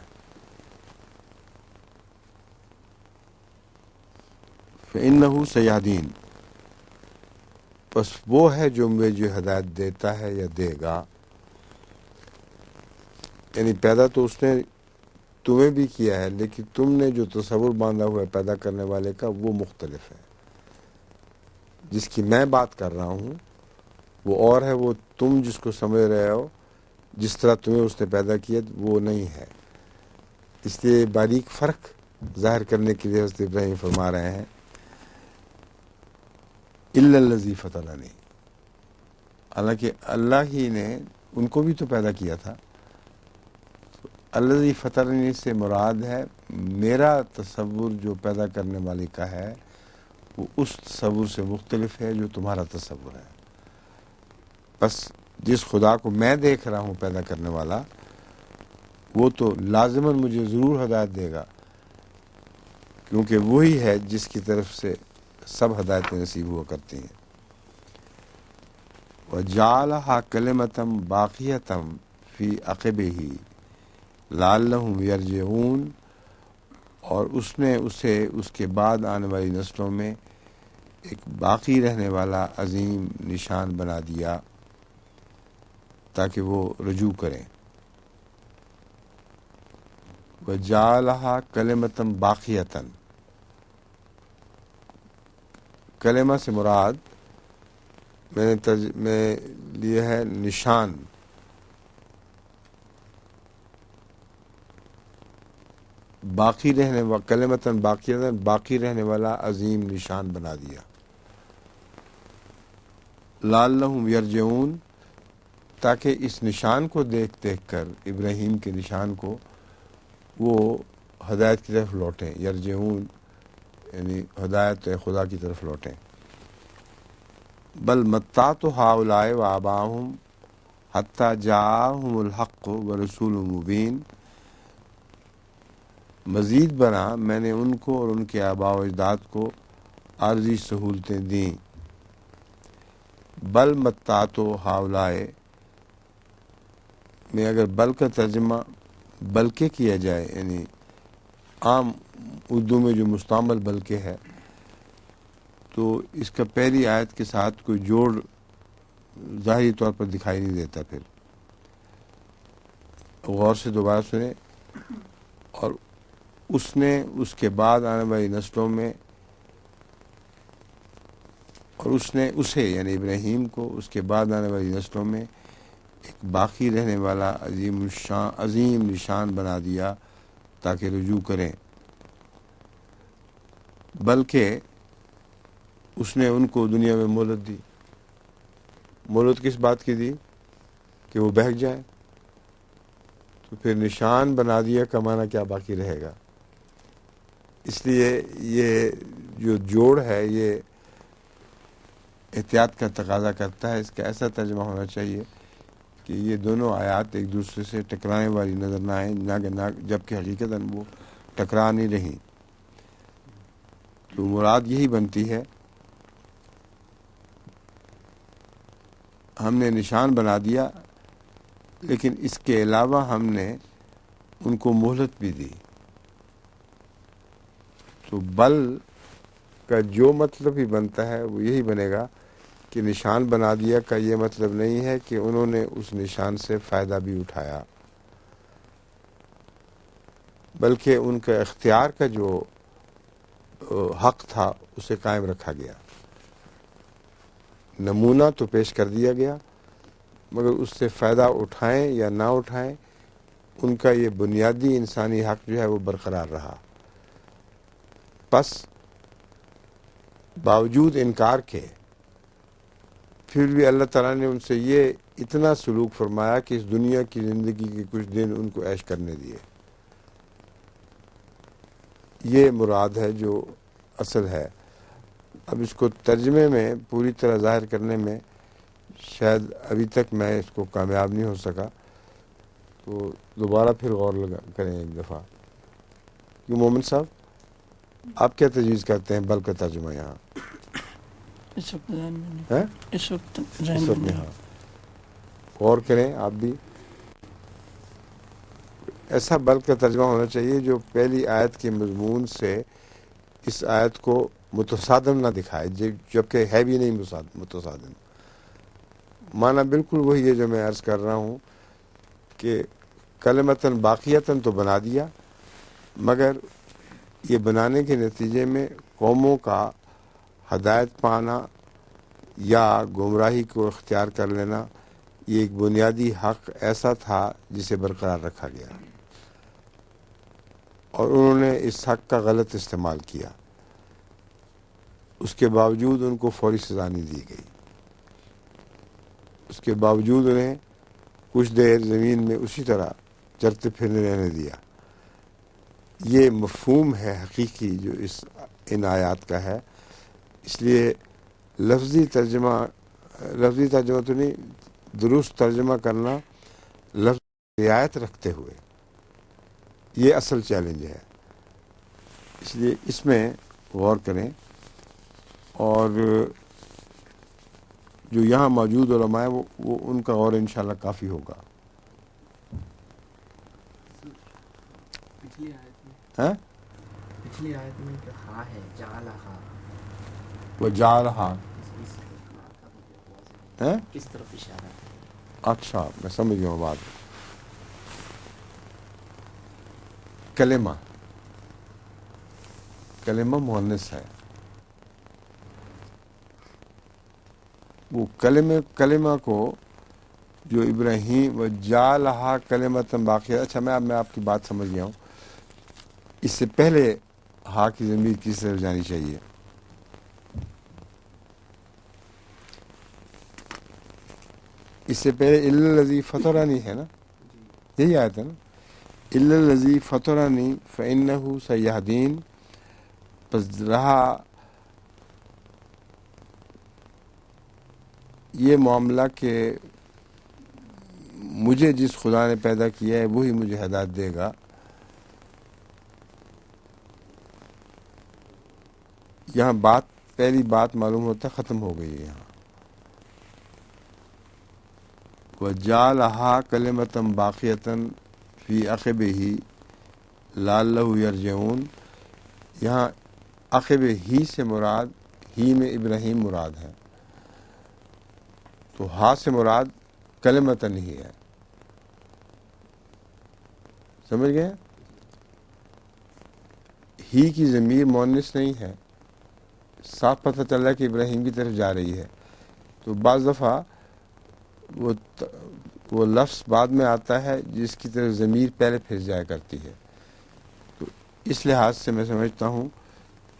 فانہ سیہدین، بس وہ ہے جو مجھے ہدایت دیتا ہے یا دے گا۔ یعنی پیدا تو اس نے تمہیں بھی کیا ہے، لیکن تم نے جو تصور باندھا ہوا ہے پیدا کرنے والے کا وہ مختلف ہے۔ جس کی میں بات کر رہا ہوں وہ اور ہے، وہ تم جس کو سمجھ رہے ہو جس طرح تمہیں اس نے پیدا کیا وہ نہیں ہے۔ اس لیے باریک فرق ظاہر کرنے کے لیے حضرت ابراہیم فرما رہے ہیں الا الذی فطرنی، حالانکہ اللہ ہی نے ان کو بھی تو پیدا کیا تھا۔ الذی فطرنی سے مراد ہے میرا تصور جو پیدا کرنے والے کا ہے وہ اس تصور سے مختلف ہے جو تمہارا تصور ہے۔ بس جس خدا کو میں دیکھ رہا ہوں پیدا کرنے والا، وہ تو لازماً مجھے ضرور ہدایت دے گا، کیونکہ وہی ہے جس کی طرف سے سب ہدایتیں نصیب ہوا کرتی ہیں۔ وَجَعَلَهَا كَلِمَةً بَاقِيَةً فِي عَقِبِهِ لَعَلَّهُمْ يَرْجِعُونَ، اور اس نے اسے اس کے بعد آنے والی نسلوں میں ایک باقی رہنے والا عظیم نشان بنا دیا تاکہ وہ رجوع کریں۔ وَجَعَلَهَا كَلِمَةً بَاقِيَةً، کلمہ سے مراد میں لیا ہے نشان، باقی رہنے کلمتاً باقیتاً، باقی رہنے والا عظیم نشان بنا دیا۔ لعلہم یرجعون، تاکہ اس نشان کو دیکھ کر، ابراہیم کے نشان کو، وہ ہدایت کی طرف لوٹیں۔ یرجعون یعنی ہدایت خدا کی طرف لوٹیں۔ بل متعت ہؤلاء وآباءہم حتی جاءہم الحق ورسول مبین، مزید بنا میں نے ان کو اور ان کے آباء و اجداد کو عارضی سہولتیں دیں۔ بل متعت ہؤلاء میں اگر بل کا ترجمہ بلکہ کیا جائے، یعنی عام اردو میں جو مستعمل بلکہ ہے، تو اس کا پہلی آیت کے ساتھ کوئی جوڑ ظاہری طور پر دکھائی نہیں دیتا. پھر غور سے دوبارہ سنیں. اور اس نے اس کے بعد آنے والی نسلوں میں، اور اس نے اسے یعنی ابراہیم کو اس کے بعد آنے والی نسلوں میں ایک باقی رہنے والا عظیم نشان بنا دیا تاکہ رجوع کریں. بلکہ اس نے ان کو دنیا میں مہلت دی. مہلت کس بات کی دی؟ کہ وہ بہک جائے. تو پھر نشان بنا دیا کا معنی کیا باقی رہے گا؟ اس لیے یہ جو جوڑ ہے یہ احتیاط کا تقاضا کرتا ہے. اس کا ایسا ترجمہ ہونا چاہیے کہ یہ دونوں آیات ایک دوسرے سے ٹکرانے والی نظر نہ آئیں، جبکہ حقیقتاً وہ ٹکرا نہیں رہیں. تو مراد یہی بنتی ہے، ہم نے نشان بنا دیا لیکن اس کے علاوہ ہم نے ان کو مہلت بھی دی. تو بل کا جو مطلب ہی بنتا ہے وہ یہی بنے گا کہ نشان بنا دیا کا یہ مطلب نہیں ہے کہ انہوں نے اس نشان سے فائدہ بھی اٹھایا، بلکہ ان کا اختیار کا جو حق تھا اسے قائم رکھا گیا. نمونہ تو پیش کر دیا گیا مگر اس سے فائدہ اٹھائیں یا نہ اٹھائیں ان کا یہ بنیادی انسانی حق جو ہے وہ برقرار رہا. پس باوجود انکار کے پھر بھی اللہ تعالیٰ نے ان سے یہ اتنا سلوک فرمایا کہ اس دنیا کی زندگی کے کچھ دن ان کو عیش کرنے دیے. یہ مراد ہے جو اصل ہے. اب اس کو ترجمے میں پوری طرح ظاہر کرنے میں شاید ابھی تک میں اس کو کامیاب نہیں ہو سکا، تو دوبارہ پھر غور کریں ایک دفعہ. کیوں مومن صاحب آپ کیا تجویز کرتے ہیں بل کا ترجمہ یہاں؟ اس وقت ذہن میں نہیں. ہے اس وقت اس ذہن میں وقت نہیں. یہاں غور کریں آپ بھی. ایسا بل کا ترجمہ ہونا چاہیے جو پہلی آیت کے مضمون سے اس آیت کو متصادم نہ دکھائے، جبکہ ہے بھی نہیں متصادم. معنی بالکل وہی ہے جو میں عرض کر رہا ہوں کہ کلمتاً باقیتاً تو بنا دیا، مگر یہ بنانے کے نتیجے میں قوموں کا ہدایت پانا یا گمراہی کو اختیار کر لینا یہ ایک بنیادی حق ایسا تھا جسے برقرار رکھا گیا، اور انہوں نے اس حق کا غلط استعمال کیا. اس کے باوجود ان کو فوری سزا نہیں دی گئی. اس کے باوجود انہیں کچھ دیر زمین میں اسی طرح چرتے پھرنے رہنے دیا. یہ مفہوم ہے حقیقی جو ان آیات کا ہے. اس لیے لفظی ترجمہ تو نہیں، درست ترجمہ کرنا لفظ رعایت رکھتے ہوئے یہ اصل چیلنج ہے. اس لیے اس میں غور کریں، اور جو یہاں موجود علماء ہیں وہ ان کا غور انشاءاللہ کافی ہوگا. پچھلی آیت میں جو ہا ہے جعلہا، وہ جعلہا کس طرف اشارہ ہے؟ اچھا میں سمجھ گیا ہوں بات. کلمہ مؤنث ہے. وہ کلمہ کو جو ابراہیم و جعلہا کلمۃ باقیہ. اچھا میں آپ کی بات سمجھ گیا ہوں. اس سے پہلے ہا کی ضمیر کس طرف جانی چاہیے؟ اس سے پہلے الا الذی فطرنی ہے نا، یہی آیت ہے نا، الا الذی فطرنی فانہ سیہدین. پس رہا یہ معاملہ کہ مجھے جس خدا نے پیدا کیا ہے وہی مجھے ہدایت دے گا. یہاں پہلی بات معلوم ہوتا ختم ہو گئی ہے. یہاں وَجَعَلَهَا كَلِمَةً بَاقِيَةً فِي عَقِبِهِ لَعَلَّهُ يَرْجِعُونَ. یہاں عقب ہی سے مراد ہی میں ابراہیم مراد ہے، تو ہا سے مراد کلمتن ہی ہے، سمجھ گئے؟ ہی کی ضمیر مؤنث نہیں ہے، صاف پتہ چل رہا ہے کہ ابراہیم کی طرف جا رہی ہے، تو بعض دفعہ وہ لفظ بعد میں آتا ہے جس کی طرف ضمیر پہلے پھنس جایا کرتی ہے، تو اس لحاظ سے میں سمجھتا ہوں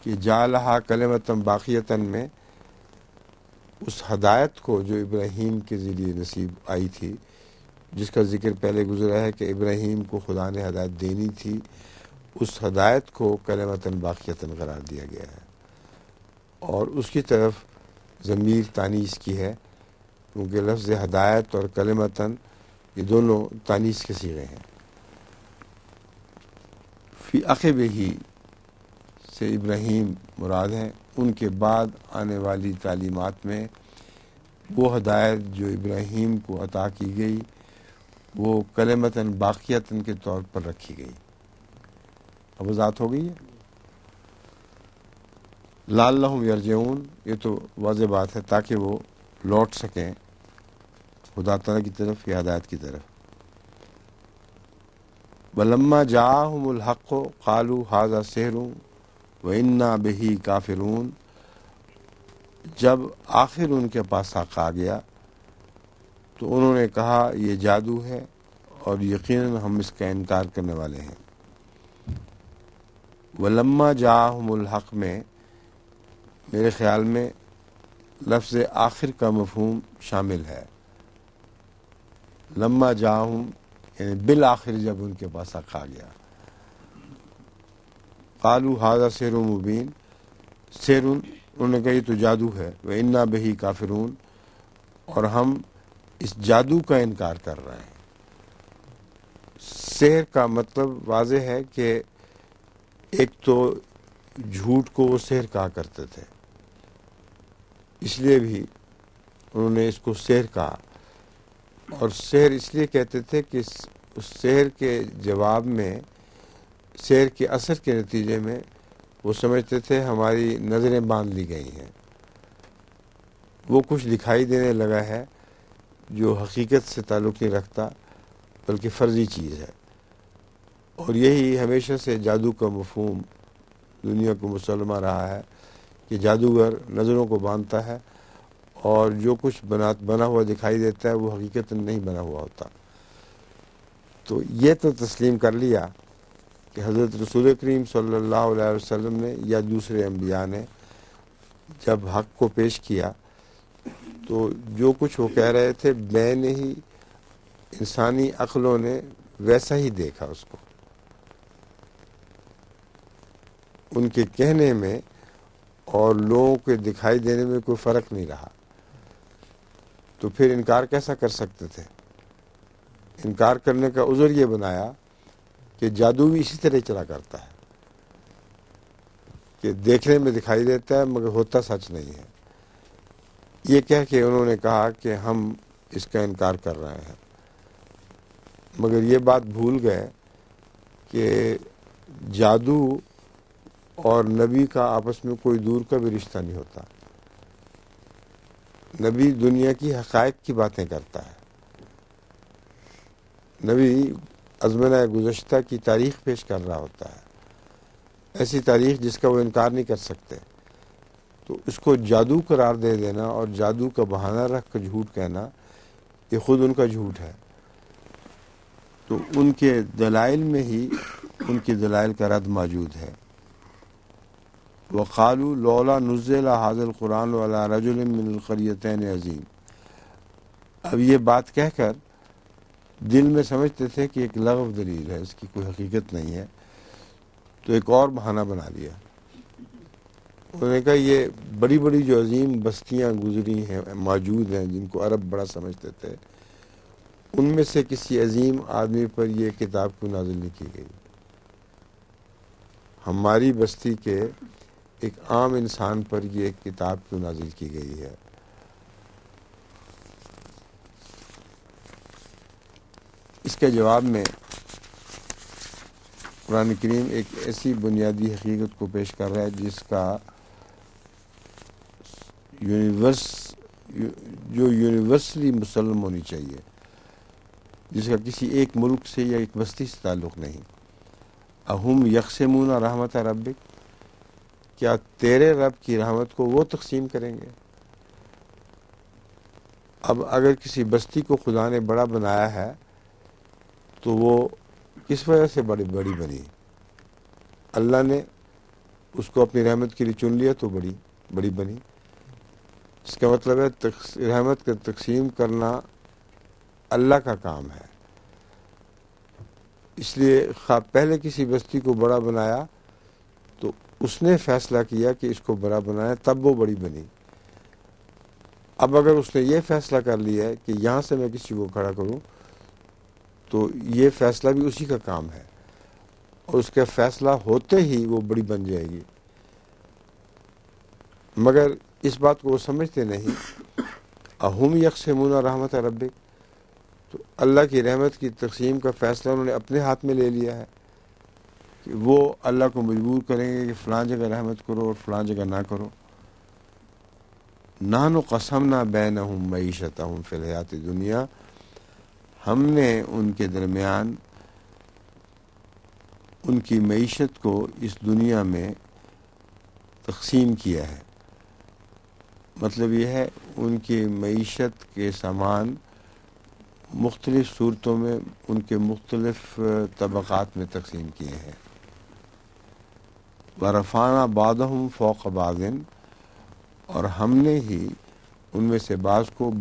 کہ جعلہا کلمۃ باقیۃ میں اس ہدایت کو جو ابراہیم کے ذریعے نصیب آئی تھی، جس کا ذکر پہلے گزرا ہے کہ ابراہیم کو خدا نے ہدایت دینی تھی، اس ہدایت کو کلمۃ باقیۃ قرار دیا گیا ہے، اور اس کی طرف ضمیر تانیث کی ہے، کیونکہ لفظ ہدایت اور کلمتاً یہ دونوں تانیث کے صیغے ہیں۔ فی عقبہ سے ابراہیم مراد ہیں، ان کے بعد آنے والی تعلیمات میں وہ ہدایت جو ابراہیم کو عطا کی گئی وہ کلمتاً باقیتاً کے طور پر رکھی گئی۔ اب وضاحت ہو گئی ہے؟ لعلہم یرجعون، یہ تو واضح بات ہے تاکہ وہ لوٹ سکیں خدا تعالیٰ کی طرف یا ہدایت کی طرف۔ وَلَمَّا جَاءَهُمُ الْحَقُّ قَالُوا هَذَا سِحْرٌ وَإِنَّا بِهِ كَافِرُونَ، جب آخر ان کے پاس حق آ گیا تو انہوں نے کہا یہ جادو ہے اور یقیناً ہم اس کا انکار کرنے والے ہیں۔ وَلَمَّا جَاءَهُمُ الْحَقُّ میں میرے خیال میں لفظ آخر کا مفہوم شامل ہے، لما جاہم یعنی بالآخر جب ان کے پاس حق آ گیا۔ قالوا ھذا سحر مبین، سحر انہوں نے کہا یہ تو جادو ہے، وَإِنَّا بِهِ کافرون، اور ہم اس جادو کا انکار کر رہے ہیں۔ سحر کا مطلب واضح ہے کہ ایک تو جھوٹ کو وہ سحر کہا کرتے تھے، اس لیے بھی انہوں نے اس کو سحر کہا، اور سحر اس لیے کہتے تھے کہ اس سحر کے جواب میں، سحر کے اثر کے نتیجے میں وہ سمجھتے تھے ہماری نظریں باندھ لی گئی ہیں، وہ کچھ دکھائی دینے لگا ہے جو حقیقت سے تعلق نہیں رکھتا بلکہ فرضی چیز ہے، اور یہی ہمیشہ سے جادو کا مفہوم دنیا کو مسلمہ رہا ہے کہ جادوگر نظروں کو باندھتا ہے اور جو کچھ بنا ہوا دکھائی دیتا ہے وہ حقیقت نہیں بنا ہوا ہوتا۔ تو یہ تو تسلیم کر لیا کہ حضرت رسول کریم صلی اللہ علیہ وسلم نے یا دوسرے انبیاء نے جب حق کو پیش کیا تو جو کچھ وہ کہہ رہے تھے میں نے ہی، انسانی عقلوں نے ویسا ہی دیکھا، اس کو ان کے کہنے میں اور لوگوں کے دکھائی دینے میں کوئی فرق نہیں رہا، تو پھر انکار کیسا کر سکتے تھے؟ انکار کرنے کا عذر یہ بنایا کہ جادو بھی اسی طرح چلا کرتا ہے کہ دیکھنے میں دکھائی دیتا ہے مگر ہوتا سچ نہیں ہے۔ یہ کہہ کے انہوں نے کہا کہ ہم اس کا انکار کر رہے ہیں، مگر یہ بات بھول گئے کہ جادو اور نبی کا آپس میں کوئی دور کا بھی رشتہ نہیں ہوتا۔ نبی دنیا کی حقائق کی باتیں کرتا ہے، نبی ازمنہ گزشتہ کی تاریخ پیش کر رہا ہوتا ہے، ایسی تاریخ جس کا وہ انکار نہیں کر سکتے، تو اس کو جادو قرار دے دینا اور جادو کا بہانہ رکھ کر جھوٹ کہنا یہ خود ان کا جھوٹ ہے۔ تو ان کے دلائل میں ہی ان کی دلائل کا رد موجود ہے۔ وَقَالُوا لَوْلَا نُزِّلَ هَذَا الْقُرْآنُ عَلَىٰ رَجُلٍ مِّنَ الْقَرْيَتَيْنِ عَظِيمٍ، اب یہ بات کہہ کر دل میں سمجھتے تھے کہ ایک لغو دلیل ہے، اس کی کوئی حقیقت نہیں ہے، تو ایک اور بہانہ بنا لیا۔ انہوں نے کہا یہ بڑی بڑی جو عظیم بستیاں گزری ہیں، موجود ہیں، جن کو عرب بڑا سمجھتے تھے، ان میں سے کسی عظیم آدمی پر یہ کتاب کیوں نازل نہیں کی گئی؟ ہماری بستی کے ایک عام انسان پر یہ کتاب کیوں نازل کی گئی ہے؟ اس کے جواب میں قرآن کریم ایک ایسی بنیادی حقیقت کو پیش کر رہا ہے جس کا یونیورسلی مسلم ہونی چاہیے، جس کا کسی ایک ملک سے یا ایک بستی سے تعلق نہیں۔ اہم یقسمون رحمت ربک، کیا تیرے رب کی رحمت کو وہ تقسیم کریں گے؟ اب اگر کسی بستی کو خدا نے بڑا بنایا ہے تو وہ کس وجہ سے بڑی بنی؟ اللہ نے اس کو اپنی رحمت کے لیے چن لیا تو بڑی بنی۔ اس کا مطلب ہے رحمت کا تقسیم کرنا اللہ کا کام ہے۔ اس لیے پہلے کسی بستی کو بڑا بنایا تو اس نے فیصلہ کیا کہ اس کو بڑا بنایا، تب وہ بڑی بنی۔ اب اگر اس نے یہ فیصلہ کر لیا ہے کہ یہاں سے میں کسی کو کھڑا کروں تو یہ فیصلہ بھی اسی کا کام ہے، اور اس کا فیصلہ ہوتے ہی وہ بڑی بن جائے گی۔ مگر اس بات کو وہ سمجھتے نہیں۔ اہم یقسمون رحمت ربک، تو اللہ کی رحمت کی تقسیم کا فیصلہ انہوں نے اپنے ہاتھ میں لے لیا ہے کہ وہ اللہ کو مجبور کریں گے کہ فلاں جگہ رحمت کرو اور فلاں جگہ نہ کرو۔ نحن قسمنا بینہم معیشتہم فی الحیات دنیا، ہم نے ان کے درمیان ان کی معیشت کو اس دنیا میں تقسیم کیا ہے۔ مطلب یہ ہے ان کی معیشت کے سامان مختلف صورتوں میں ان کے مختلف طبقات میں تقسیم کیے ہیں۔ ورفعنا بعضهم فوق بعض، اور ہم نے ہی ان میں سے بعض کو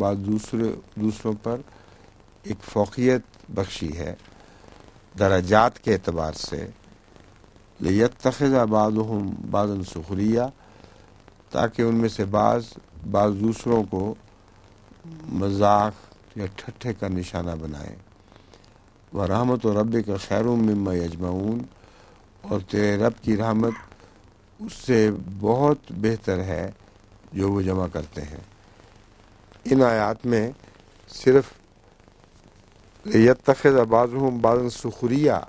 دوسروں پر ایک فوقیت بخشی ہے درجات کے اعتبار سے۔ لیتخذ بعضهم بعضا سخریہ، تاکہ ان میں سے بعض دوسروں کو مذاق یا ٹھٹھے کا نشانہ بنائیں۔ ورحمت و رب کا خیر مما یجمعون، اور تیرے رب کی رحمت اس سے بہت بہتر ہے جو وہ جمع کرتے ہیں۔ ان آیات میں صرف لیتخذ بعضهم بعضا سخریہ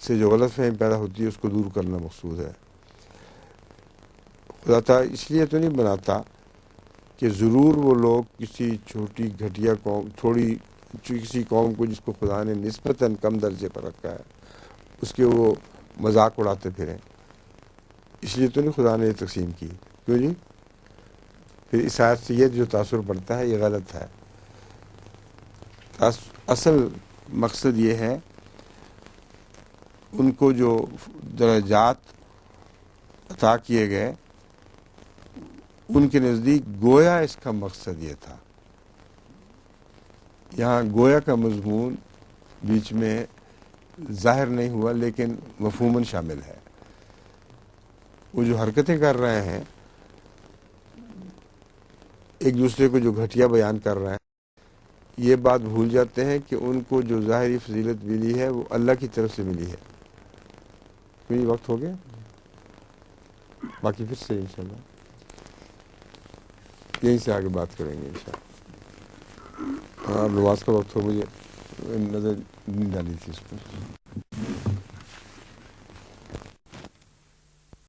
سے جو غلط فہمی پیدا ہوتی ہے اس کو دور کرنا مقصود ہے۔ خدا تعالیٰ اس لیے تو نہیں بناتا کہ ضرور وہ لوگ کسی چھوٹی گھٹیا قوم، کسی قوم کو جس کو خدا نے نسبتاً کم درجے پر رکھا ہے اس کے وہ مذاق اڑاتے پھریں، اس لیے تو نہیں خدا نے یہ تقسیم کی۔ کیوں جی؟ پھر اس آیت سے یہ جو تاثر پڑتا ہے یہ غلط ہے۔ اصل مقصد یہ ہے ان کو جو درجات عطا کیے گئے ان کے نزدیک گویا اس کا مقصد یہ تھا۔ یہاں گویا کا مضمون بیچ میں ظاہر نہیں ہوا لیکن مفہوماً شامل ہے۔ وہ جو حرکتیں کر رہے ہیں ایک دوسرے کو جو گھٹیا بیان کر رہے ہیں، یہ بات بھول جاتے ہیں کہ ان کو جو ظاہری فضیلت ملی ہے وہ اللہ کی طرف سے ملی ہے۔ کوئی وقت ہو گیا، باقی پھر سے انشاءاللہ یہیں سے آگے بات کریں گے انشاءاللہ۔ نماز کا وقت ہو، مجھے نظر نہیں ڈالی تھی اس پر۔